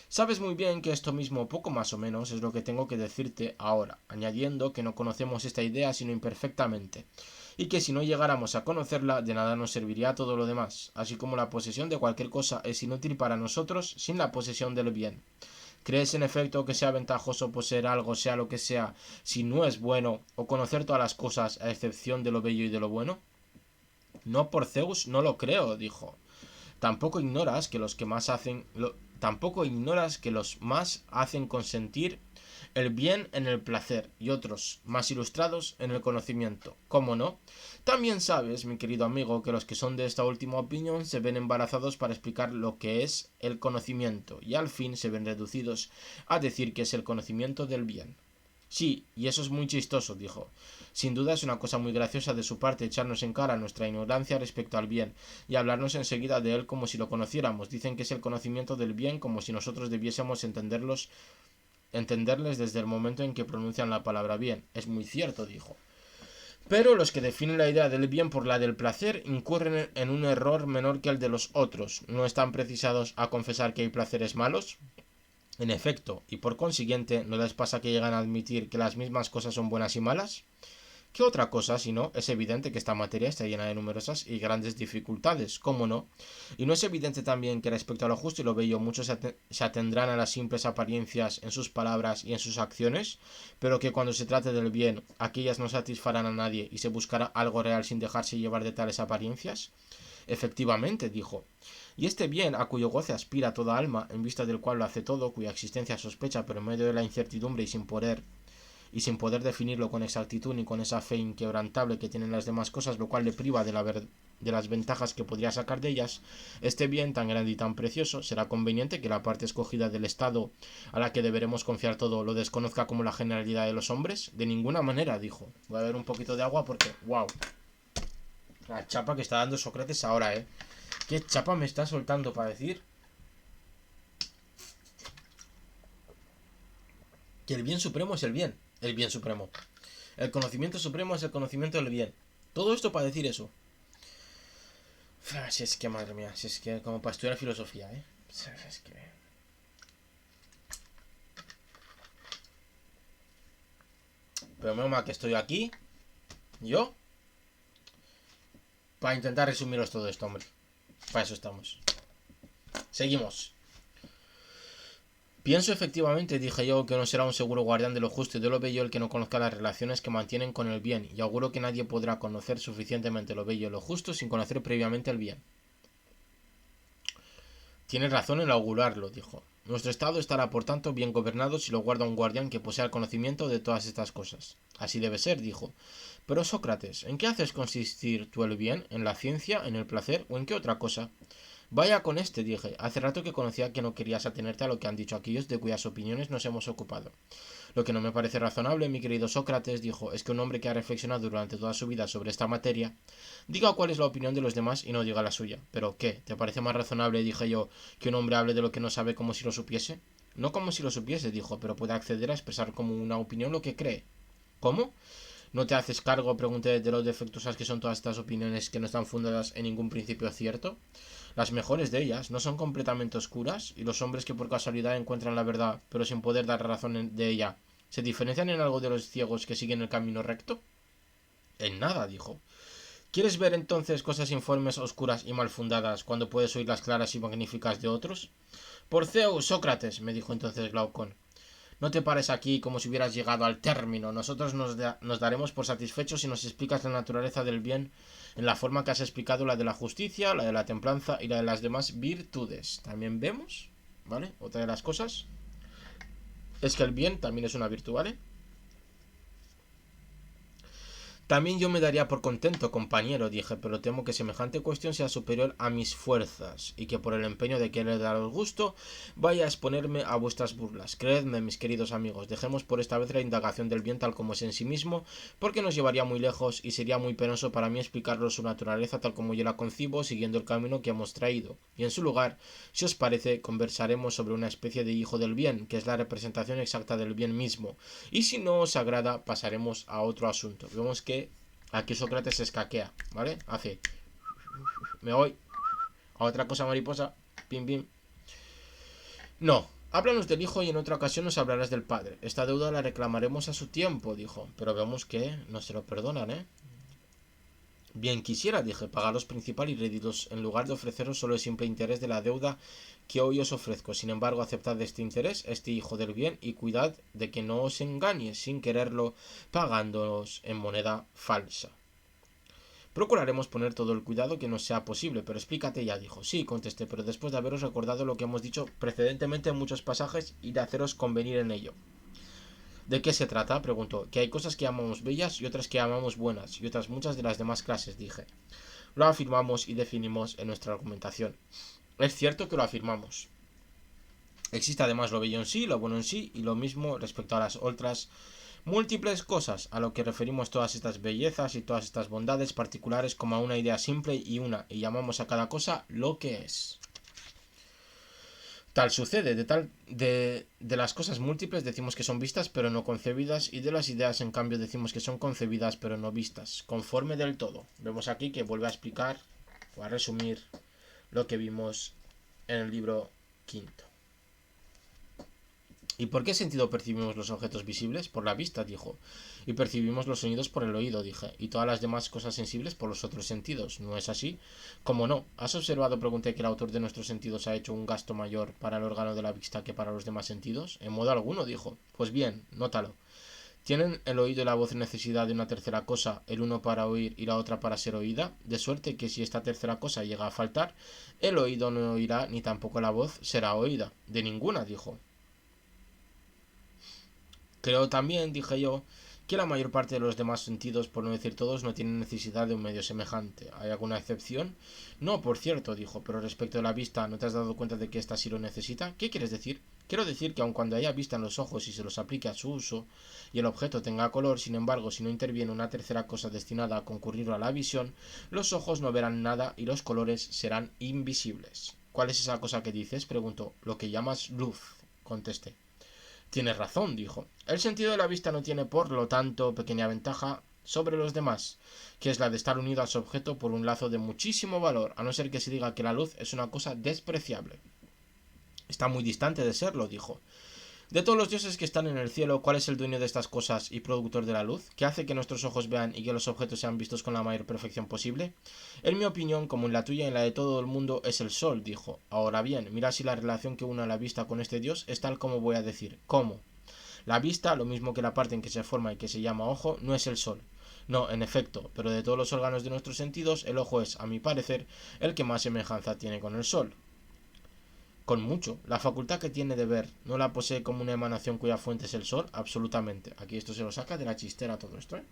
Sabes muy bien que esto mismo, poco más o menos, es lo que tengo que decirte ahora, añadiendo que no conocemos esta idea sino imperfectamente, y que si no llegáramos a conocerla, de nada nos serviría todo lo demás, así como la posesión de cualquier cosa es inútil para nosotros sin la posesión del bien. ¿Crees en efecto que sea ventajoso poseer algo, sea lo que sea, si no es bueno, o conocer todas las cosas a excepción de lo bello y de lo bueno? No, por Zeus, no lo creo, dijo. Tampoco ignoras que los que más hacen tampoco ignoras que los más hacen consentir el bien en el placer y otros, más ilustrados, en el conocimiento. ¿Cómo no? También sabes, mi querido amigo, que los que son de esta última opinión se ven embarazados para explicar lo que es el conocimiento y al fin se ven reducidos a decir que es el conocimiento del bien. Sí, y eso es muy chistoso, dijo. Sin duda es una cosa muy graciosa de su parte echarnos en cara nuestra ignorancia respecto al bien y hablarnos enseguida de él como si lo conociéramos. Dicen que es el conocimiento del bien como si nosotros debiésemos entenderles desde el momento en que pronuncian la palabra bien. Es muy cierto, dijo. Pero los que definen la idea del bien por la del placer incurren en un error menor que el de los otros. ¿No están precisados a confesar que hay placeres malos? En efecto, y por consiguiente, ¿no les pasa que llegan a admitir que las mismas cosas son buenas y malas? ¿Qué otra cosa si no? Es evidente que esta materia está llena de numerosas y grandes dificultades, ¿cómo no? Y no es evidente también que respecto a lo justo y lo bello muchos se atendrán a las simples apariencias en sus palabras y en sus acciones, pero que cuando se trate del bien, aquellas no satisfarán a nadie y se buscará algo real sin dejarse llevar de tales apariencias. Efectivamente, dijo. Y este bien, a cuyo goce aspira toda alma, en vista del cual lo hace todo, cuya existencia sospecha, pero en medio de la incertidumbre y sin poder definirlo con exactitud ni con esa fe inquebrantable que tienen las demás cosas, lo cual le priva de las ventajas que podría sacar de ellas, este bien tan grande y tan precioso, será conveniente que la parte escogida del Estado a la que deberemos confiar todo lo desconozca como la generalidad de los hombres. De ninguna manera, dijo. Voy a beber un poquito de agua porque, wow, la chapa que está dando Sócrates ahora, ¿Qué chapa me está soltando para decir que el bien supremo es el bien? El bien supremo. El conocimiento supremo es el conocimiento del bien. Todo esto para decir eso. Si es que, madre mía, si es que como para estudiar filosofía, Es que... Pero menos mal que estoy aquí, yo, para intentar resumiros todo esto, hombre. Para eso estamos. Seguimos. Pienso efectivamente, dije yo, que no será un seguro guardián de lo justo y de lo bello el que no conozca las relaciones que mantienen con el bien, y auguro que nadie podrá conocer suficientemente lo bello y lo justo sin conocer previamente el bien. Tienes razón en augurarlo, dijo. Nuestro estado estará, por tanto, bien gobernado si lo guarda un guardián que posea el conocimiento de todas estas cosas. Así debe ser, dijo. Pero Sócrates, ¿en qué haces consistir tú el bien? ¿En la ciencia? ¿En el placer? ¿O en qué otra cosa? Vaya con este, dije. Hace rato que conocía que no querías atenerte a lo que han dicho aquellos de cuyas opiniones nos hemos ocupado. Lo que no me parece razonable, mi querido Sócrates, dijo, es que un hombre que ha reflexionado durante toda su vida sobre esta materia diga cuál es la opinión de los demás y no diga la suya. ¿Pero qué? ¿Te parece más razonable, dije yo, que un hombre hable de lo que no sabe como si lo supiese? No como si lo supiese, dijo, pero puede acceder a expresar como una opinión lo que cree. ¿Cómo? ¿No te haces cargo, pregunté, de lo defectuosas que son todas estas opiniones que no están fundadas en ningún principio cierto? Las mejores de ellas no son completamente oscuras, y los hombres que por casualidad encuentran la verdad, pero sin poder dar razón de ella, ¿se diferencian en algo de los ciegos que siguen el camino recto? En nada, dijo. ¿Quieres ver entonces cosas informes, oscuras y mal fundadas cuando puedes oír las claras y magníficas de otros? Por Zeus, Sócrates, me dijo entonces Glaucón, no te pares aquí como si hubieras llegado al término. Nosotros nos daremos por satisfechos si nos explicas la naturaleza del bien en la forma que has explicado la de la justicia, la de la templanza y la de las demás virtudes. También vemos, ¿vale? Otra de las cosas es que el bien también es una virtud, ¿vale? También yo me daría por contento, compañero, dije, pero temo que semejante cuestión sea superior a mis fuerzas, y que por el empeño de querer daros gusto, vaya a exponerme a vuestras burlas. Creedme, mis queridos amigos, dejemos por esta vez la indagación del bien tal como es en sí mismo, porque nos llevaría muy lejos y sería muy penoso para mí explicaros su naturaleza tal como yo la concibo, siguiendo el camino que hemos traído. Y en su lugar, si os parece, conversaremos sobre una especie de hijo del bien, que es la representación exacta del bien mismo, y si no os agrada, pasaremos a otro asunto. Vemos que aquí Sócrates se escaquea, ¿vale? Hace... Me voy a otra cosa mariposa. Pim, pim. No. Háblanos del hijo y en otra ocasión nos hablarás del padre. Esta deuda la reclamaremos a su tiempo, dijo. Pero vemos que no se lo perdonan, ¿eh? Bien quisiera, dije, pagaros principal y réditos, en lugar de ofreceros solo el simple interés de la deuda que hoy os ofrezco. Sin embargo, aceptad este interés, este hijo del bien, y cuidad de que no os engañe, sin quererlo, pagándoos en moneda falsa. Procuraremos poner todo el cuidado que nos sea posible, pero explícate ya, dijo. Sí, contesté, pero después de haberos recordado lo que hemos dicho precedentemente en muchos pasajes y de haceros convenir en ello. ¿De qué se trata? Preguntó. Que hay cosas que llamamos bellas y otras que llamamos buenas, y otras muchas de las demás clases, dije. Lo afirmamos y definimos en nuestra argumentación. Es cierto que lo afirmamos. Existe además lo bello en sí, lo bueno en sí, y lo mismo respecto a las otras múltiples cosas, a lo que referimos todas estas bellezas y todas estas bondades particulares como a una idea simple y llamamos a cada cosa lo que es. Tal sucede, de las cosas múltiples decimos que son vistas pero no concebidas, y de las ideas en cambio decimos que son concebidas pero no vistas, conforme del todo. Vemos aquí que vuelve a explicar o a resumir lo que vimos en el libro quinto. ¿Y por qué sentido percibimos los objetos visibles? Por la vista, dijo. Y percibimos los sonidos por el oído, dije. Y todas las demás cosas sensibles por los otros sentidos. ¿No es así? ¿Cómo no? ¿Has observado, pregunté, que el autor de nuestros sentidos ha hecho un gasto mayor para el órgano de la vista que para los demás sentidos? En modo alguno, dijo. Pues bien, nótalo. ¿Tienen el oído y la voz necesidad de una tercera cosa, el uno para oír y la otra para ser oída? De suerte que si esta tercera cosa llega a faltar, el oído no oirá ni tampoco la voz será oída. De ninguna, dijo. Creo también, dije yo, que la mayor parte de los demás sentidos, por no decir todos, no tienen necesidad de un medio semejante. ¿Hay alguna excepción? No, por cierto, dijo, pero respecto a la vista, ¿no te has dado cuenta de que ésta sí lo necesita? ¿Qué quieres decir? Quiero decir que aun cuando haya vista en los ojos y se los aplique a su uso, y el objeto tenga color, sin embargo, si no interviene una tercera cosa destinada a concurrir a la visión, los ojos no verán nada y los colores serán invisibles. ¿Cuál es esa cosa que dices? Preguntó. Lo que llamas luz, contesté. Tienes razón, dijo. El sentido de la vista no tiene, por lo tanto, pequeña ventaja sobre los demás, que es la de estar unido a su objeto por un lazo de muchísimo valor, a no ser que se diga que la luz es una cosa despreciable. Está muy distante de serlo, dijo. De todos los dioses que están en el cielo, ¿cuál es el dueño de estas cosas y productor de la luz? ¿Qué hace que nuestros ojos vean y que los objetos sean vistos con la mayor perfección posible? En mi opinión, como en la tuya y en la de todo el mundo, es el sol, dijo. Ahora bien, mira si la relación que une a la vista con este dios es tal como voy a decir. ¿Cómo? La vista, lo mismo que la parte en que se forma y que se llama ojo, no es el sol. No, en efecto, pero de todos los órganos de nuestros sentidos, el ojo es, a mi parecer, el que más semejanza tiene con el sol. Con mucho. La facultad que tiene de ver, ¿no la posee como una emanación cuya fuente es el sol? Absolutamente. Aquí esto se lo saca de la chistera todo esto, ¿eh?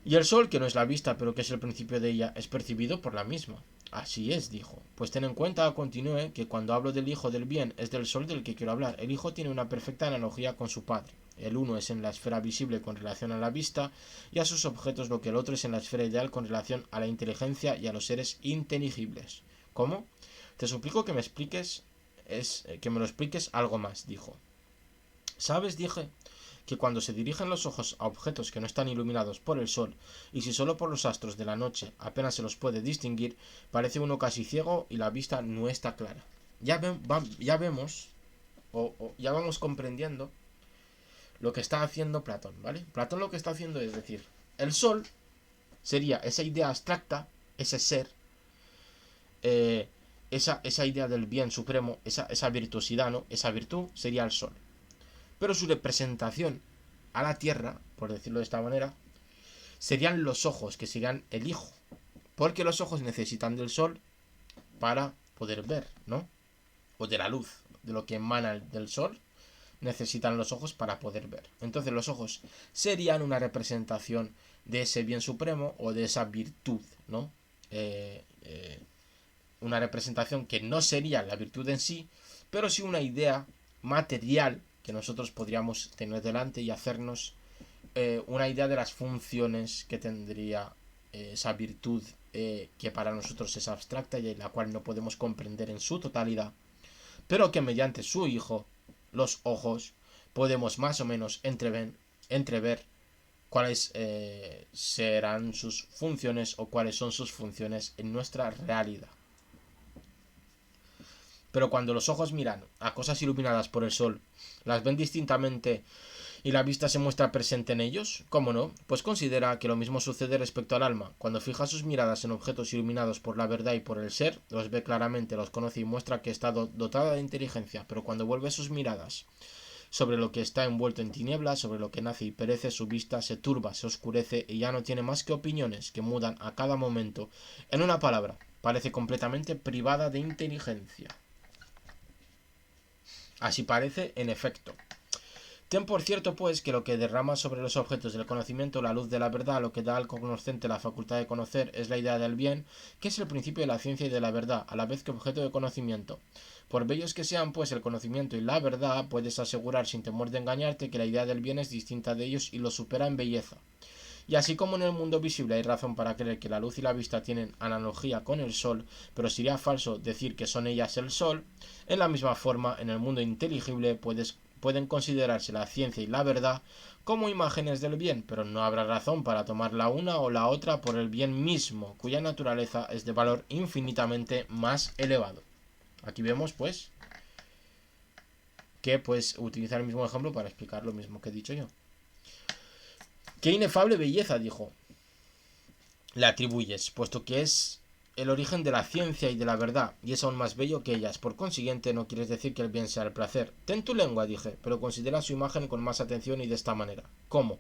Y el sol, que no es la vista, pero que es el principio de ella, es percibido por la misma. Así es, dijo. Pues ten en cuenta, continúe, que cuando hablo del hijo del bien es del sol del que quiero hablar. El hijo tiene una perfecta analogía con su padre. El uno es en la esfera visible con relación a la vista y a sus objetos, lo que el otro es en la esfera ideal con relación a la inteligencia y a los seres inteligibles. ¿Cómo? Te suplico que me lo expliques algo más, dijo. ¿Sabes? Dije que cuando se dirigen los ojos a objetos que no están iluminados por el sol, y si solo por los astros de la noche apenas se los puede distinguir, parece uno casi ciego y la vista no está clara. Ya vemos, ya vamos comprendiendo lo que está haciendo Platón, ¿vale? Platón lo que está haciendo es decir, el sol sería esa idea abstracta, ese ser, esa idea del bien supremo, esa virtuosidad, ¿no? Esa virtud sería el sol. Pero su representación a la tierra, por decirlo de esta manera, serían los ojos, que serían el hijo. Porque los ojos necesitan del sol para poder ver, ¿no? O de la luz, de lo que emana del sol, necesitan los ojos para poder ver. Entonces los ojos serían una representación de ese bien supremo o de esa virtud, ¿no? Una representación que no sería la virtud en sí, pero sí una idea material que nosotros podríamos tener delante y hacernos una idea de las funciones que tendría esa virtud que para nosotros es abstracta y la cual no podemos comprender en su totalidad, pero que mediante su hijo, los ojos, podemos más o menos entrever cuáles serán sus funciones o cuáles son sus funciones en nuestra realidad. Pero cuando los ojos miran a cosas iluminadas por el sol, las ven distintamente y la vista se muestra presente en ellos, ¿cómo no? Pues considera que lo mismo sucede respecto al alma. Cuando fija sus miradas en objetos iluminados por la verdad y por el ser, los ve claramente, los conoce y muestra que está dotada de inteligencia, pero cuando vuelve sus miradas sobre lo que está envuelto en tinieblas, sobre lo que nace y perece, su vista se turba, se oscurece y ya no tiene más que opiniones que mudan a cada momento. En una palabra, parece completamente privada de inteligencia. Así parece, en efecto. Ten por cierto, pues, que lo que derrama sobre los objetos del conocimiento la luz de la verdad, lo que da al cognoscente la facultad de conocer, es la idea del bien, que es el principio de la ciencia y de la verdad, a la vez que objeto de conocimiento. Por bellos que sean, pues, el conocimiento y la verdad, puedes asegurar sin temor de engañarte que la idea del bien es distinta de ellos y lo supera en belleza. Y así como en el mundo visible hay razón para creer que la luz y la vista tienen analogía con el sol, pero sería falso decir que son ellas el sol, en la misma forma, en el mundo inteligible pueden considerarse la ciencia y la verdad como imágenes del bien, pero no habrá razón para tomar la una o la otra por el bien mismo, cuya naturaleza es de valor infinitamente más elevado. Aquí vemos, pues, que pues utilizar el mismo ejemplo para explicar lo mismo que he dicho yo. Qué inefable belleza, dijo, le atribuyes, puesto que es el origen de la ciencia y de la verdad, y es aún más bello que ellas. Por consiguiente, no quieres decir que el bien sea el placer. Ten tu lengua, dije, pero considera su imagen con más atención y de esta manera. ¿Cómo?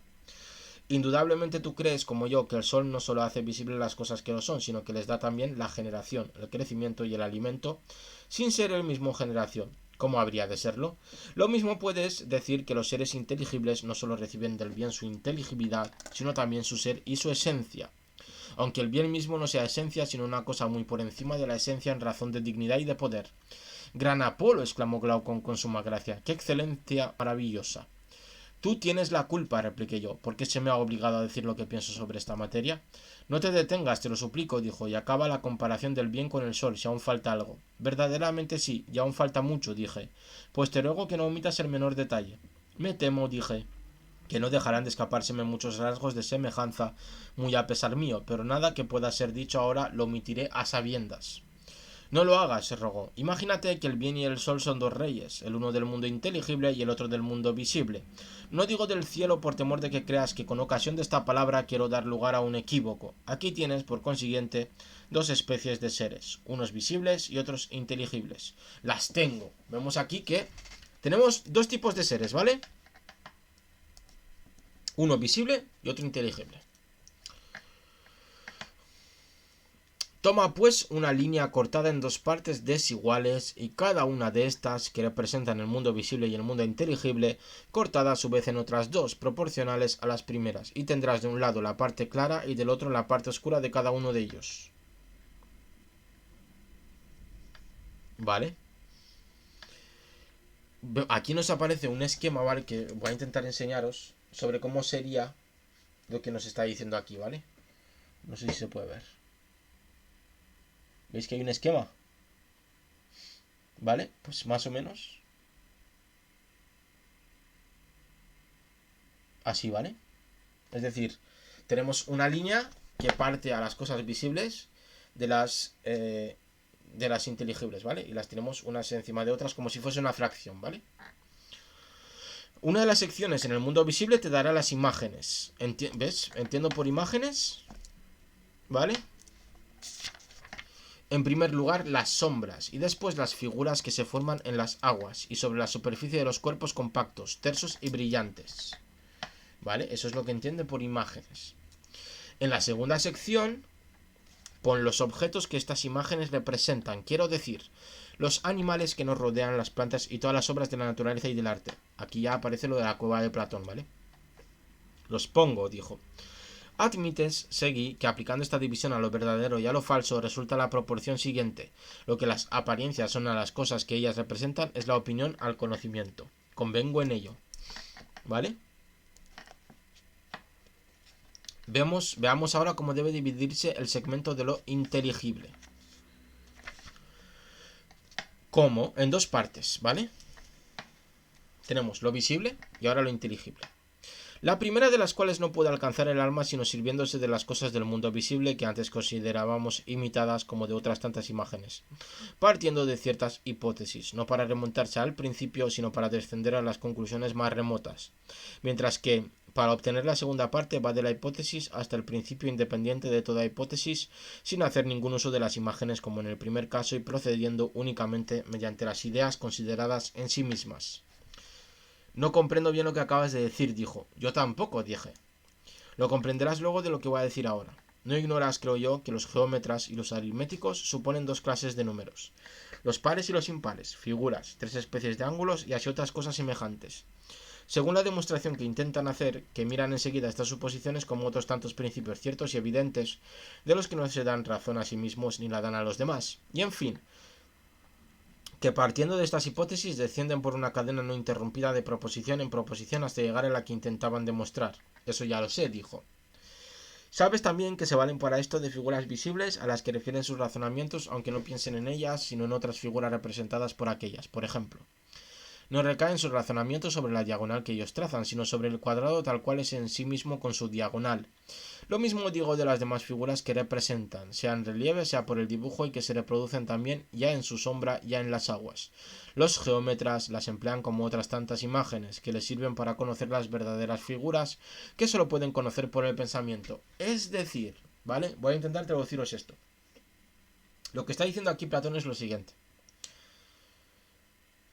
Indudablemente tú crees, como yo, que el sol no solo hace visibles las cosas que no son, sino que les da también la generación, el crecimiento y el alimento, sin ser el mismo generación. ¿Cómo habría de serlo? Lo mismo puedes decir que los seres inteligibles no solo reciben del bien su inteligibilidad, sino también su ser y su esencia. Aunque el bien mismo no sea esencia, sino una cosa muy por encima de la esencia en razón de dignidad y de poder. Gran Apolo, exclamó Glaucón con suma gracia, qué excelencia maravillosa. Tú tienes la culpa, repliqué yo. ¿Por qué se me ha obligado a decir lo que pienso sobre esta materia? No te detengas, te lo suplico, dijo, y acaba la comparación del bien con el sol, si aún falta algo. Verdaderamente sí, y aún falta mucho, dije. Pues te ruego que no omitas el menor detalle. Me temo, dije, que no dejarán de escapárseme muchos rasgos de semejanza, muy a pesar mío, pero nada que pueda ser dicho ahora lo omitiré a sabiendas. No lo hagas, se rogó. Imagínate que el bien y el sol son dos reyes, el uno del mundo inteligible y el otro del mundo visible. No digo del cielo por temor de que creas que con ocasión de esta palabra quiero dar lugar a un equívoco. Aquí tienes, por consiguiente, dos especies de seres, unos visibles y otros inteligibles. Las tengo. Vemos aquí que tenemos dos tipos de seres, ¿vale? Uno visible y otro inteligible. Toma pues una línea cortada en dos partes desiguales y cada una de estas, que representan el mundo visible y el mundo inteligible, cortada a su vez en otras dos, proporcionales a las primeras, y tendrás de un lado la parte clara y del otro la parte oscura de cada uno de ellos. ¿Vale? Aquí nos aparece un esquema, ¿vale? Que voy a intentar enseñaros sobre cómo sería lo que nos está diciendo aquí, ¿vale? No sé si se puede ver. ¿Veis que hay un esquema? ¿Vale? Pues más o menos así, ¿vale? Es decir, tenemos una línea que parte a las cosas visibles de las inteligibles, ¿vale? Y las tenemos unas encima de otras como si fuese una fracción, ¿vale? Una de las secciones en el mundo visible te dará las imágenes. ¿Ves? Entiendo por imágenes, ¿vale? En primer lugar, las sombras y después las figuras que se forman en las aguas y sobre la superficie de los cuerpos compactos, tersos y brillantes. ¿Vale? Eso es lo que entiende por imágenes. En la segunda sección, pon los objetos que estas imágenes representan. Quiero decir, los animales que nos rodean, las plantas y todas las obras de la naturaleza y del arte. Aquí ya aparece lo de la cueva de Platón, ¿vale? Los pongo, dijo. Admites, seguí, que aplicando esta división a lo verdadero y a lo falso resulta la proporción siguiente. Lo que las apariencias son a las cosas que ellas representan es la opinión al conocimiento. Convengo en ello. ¿Vale? Veamos ahora cómo debe dividirse el segmento de lo inteligible. ¿Cómo? En dos partes, ¿vale? Tenemos lo visible y ahora lo inteligible. La primera de las cuales no puede alcanzar el alma sino sirviéndose de las cosas del mundo visible que antes considerábamos imitadas como de otras tantas imágenes, partiendo de ciertas hipótesis, no para remontarse al principio sino para descender a las conclusiones más remotas, mientras que para obtener la segunda parte va de la hipótesis hasta el principio independiente de toda hipótesis, sin hacer ningún uso de las imágenes como en el primer caso y procediendo únicamente mediante las ideas consideradas en sí mismas. No comprendo bien lo que acabas de decir, dijo. Yo tampoco, dije. Lo comprenderás luego de lo que voy a decir ahora. No ignoras, creo yo, que los geómetras y los aritméticos suponen dos clases de números. Los pares y los impares, figuras, tres especies de ángulos y así otras cosas semejantes. Según la demostración que intentan hacer, que miran enseguida estas suposiciones como otros tantos principios ciertos y evidentes, de los que no se dan razón a sí mismos ni la dan a los demás. Y en fin, que partiendo de estas hipótesis descienden por una cadena no interrumpida de proposición en proposición hasta llegar a la que intentaban demostrar. Eso ya lo sé, dijo. Sabes también que se valen para esto de figuras visibles a las que refieren sus razonamientos, aunque no piensen en ellas, sino en otras figuras representadas por aquellas. Por ejemplo, no recae en su razonamiento sobre la diagonal que ellos trazan, sino sobre el cuadrado tal cual es en sí mismo con su diagonal. Lo mismo digo de las demás figuras que representan, sea en relieve, sea por el dibujo, y que se reproducen también ya en su sombra, ya en las aguas. Los geómetras las emplean como otras tantas imágenes, que les sirven para conocer las verdaderas figuras, que solo pueden conocer por el pensamiento. Es decir, ¿vale? Voy a intentar traduciros esto. Lo que está diciendo aquí Platón es lo siguiente.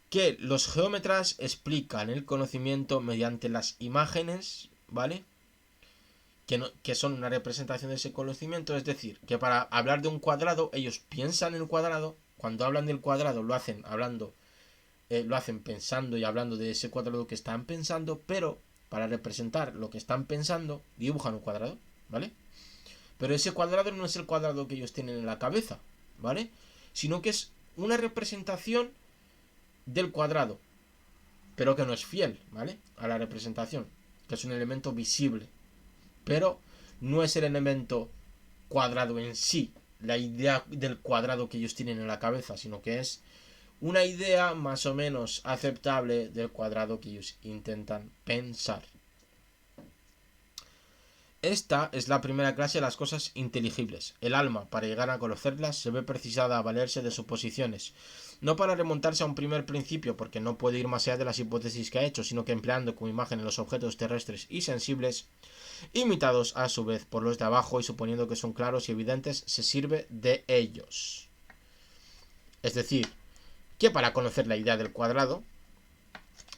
Que los geómetras explican el conocimiento mediante las imágenes, ¿vale? Que son una representación de ese conocimiento, es decir, que para hablar de un cuadrado, ellos piensan en el cuadrado, cuando hablan del cuadrado lo hacen pensando y hablando de ese cuadrado que están pensando, pero para representar lo que están pensando, dibujan un cuadrado, ¿vale? Pero ese cuadrado no es el cuadrado que ellos tienen en la cabeza, ¿vale? Sino que es una representación del cuadrado, pero que no es fiel, ¿vale? A la representación, que es un elemento visible, pero no es el elemento cuadrado en sí, la idea del cuadrado que ellos tienen en la cabeza, sino que es una idea más o menos aceptable del cuadrado que ellos intentan pensar. Esta es la primera clase de las cosas inteligibles. El alma, para llegar a conocerlas, se ve precisada a valerse de suposiciones, no para remontarse a un primer principio, porque no puede ir más allá de las hipótesis que ha hecho, sino que empleando como imagen los objetos terrestres y sensibles, imitados a su vez por los de abajo y suponiendo que son claros y evidentes, se sirve de ellos. Es decir, que para conocer la idea del cuadrado,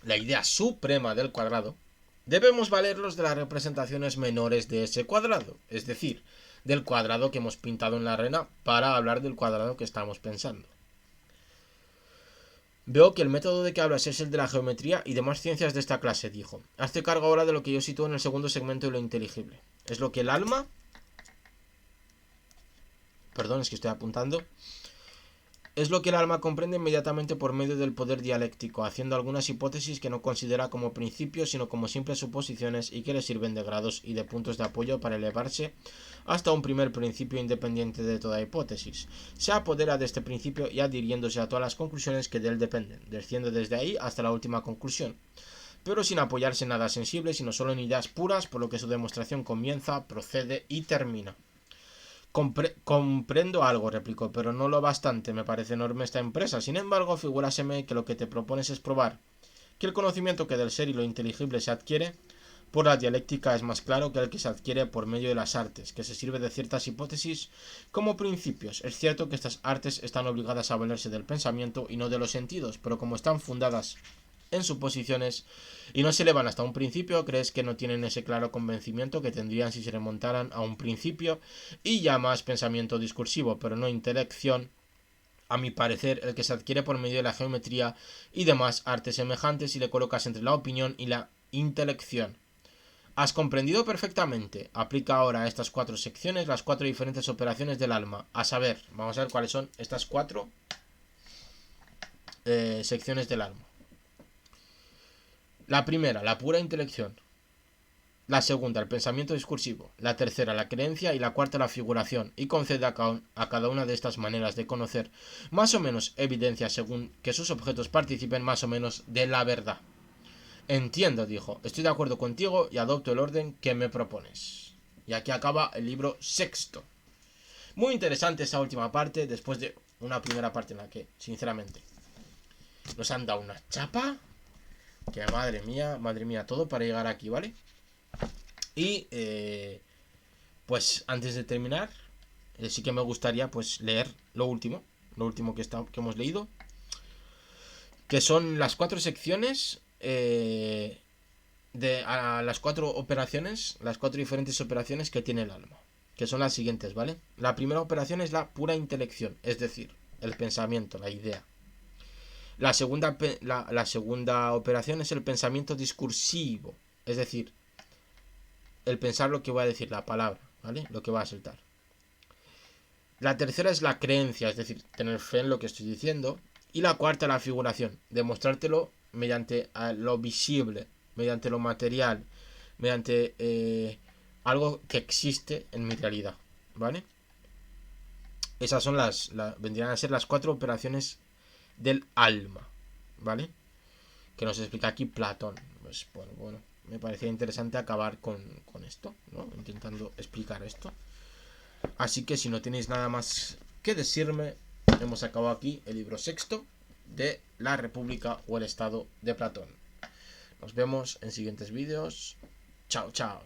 la idea suprema del cuadrado, debemos valernos de las representaciones menores de ese cuadrado, es decir, del cuadrado que hemos pintado en la arena para hablar del cuadrado que estamos pensando. Veo que el método de que hablas es el de la geometría y demás ciencias de esta clase, dijo. Hazte cargo ahora de lo que yo sitúo en el segundo segmento de lo inteligible. Es lo que el alma... Perdón, es que estoy apuntando. Es lo que el alma comprende inmediatamente por medio del poder dialéctico, haciendo algunas hipótesis que no considera como principios, sino como simples suposiciones y que le sirven de grados y de puntos de apoyo para elevarse hasta un primer principio independiente de toda hipótesis. Se apodera de este principio y adhiriéndose a todas las conclusiones que de él dependen, desciende desde ahí hasta la última conclusión, pero sin apoyarse en nada sensible, sino solo en ideas puras, por lo que su demostración comienza, procede y termina. Comprendo algo, replicó, pero no lo bastante. Me parece enorme esta empresa. Sin embargo, figúraseme que lo que te propones es probar que el conocimiento que del ser y lo inteligible se adquiere por la dialéctica es más claro que el que se adquiere por medio de las artes, que se sirve de ciertas hipótesis como principios. Es cierto que estas artes están obligadas a valerse del pensamiento y no de los sentidos, pero como están fundadas en suposiciones y no se elevan hasta un principio, crees que no tienen ese claro convencimiento que tendrían si se remontaran a un principio y llamas pensamiento discursivo, pero no intelección, a mi parecer, el que se adquiere por medio de la geometría y demás artes semejantes y le colocas entre la opinión y la intelección. Has comprendido perfectamente. Aplica ahora a estas 4 secciones las 4 diferentes operaciones del alma. A saber, vamos a ver cuáles son estas 4 secciones del alma. La primera, la pura intelección. La segunda, el pensamiento discursivo. La tercera, la creencia. Y la cuarta, la figuración. Y concede a cada una de estas maneras de conocer más o menos evidencia según que sus objetos participen más o menos de la verdad. Entiendo, dijo. Estoy de acuerdo contigo y adopto el orden que me propones. Y aquí acaba el libro sexto. Muy interesante esa última parte, después de una primera parte en la que, sinceramente, nos han dado una chapa. Que madre mía, todo para llegar aquí, ¿vale? Y pues antes de terminar, sí que me gustaría pues leer lo último que hemos leído, que son las 4 secciones las 4 operaciones, las 4 diferentes operaciones que tiene el alma, que son las siguientes, ¿vale? La primera operación es la pura intelección, es decir, el pensamiento, la idea. La segunda operación es el pensamiento discursivo, es decir, el pensar lo que va a decir la palabra, ¿vale? Lo que va a saltar. La tercera es la creencia, es decir, tener fe en lo que estoy diciendo. Y la cuarta, la figuración, demostrártelo mediante lo visible, mediante lo material, mediante algo que existe en mi realidad, ¿vale? Esas son vendrían a ser las 4 operaciones del alma, ¿vale? que nos explica aquí Platón. Pues bueno, me parecía interesante acabar con esto, ¿no? Intentando explicar esto. Así que si no tenéis nada más que decirme, hemos acabado aquí el libro sexto de la República o el Estado de Platón. Nos vemos en siguientes vídeos. Chao, chao.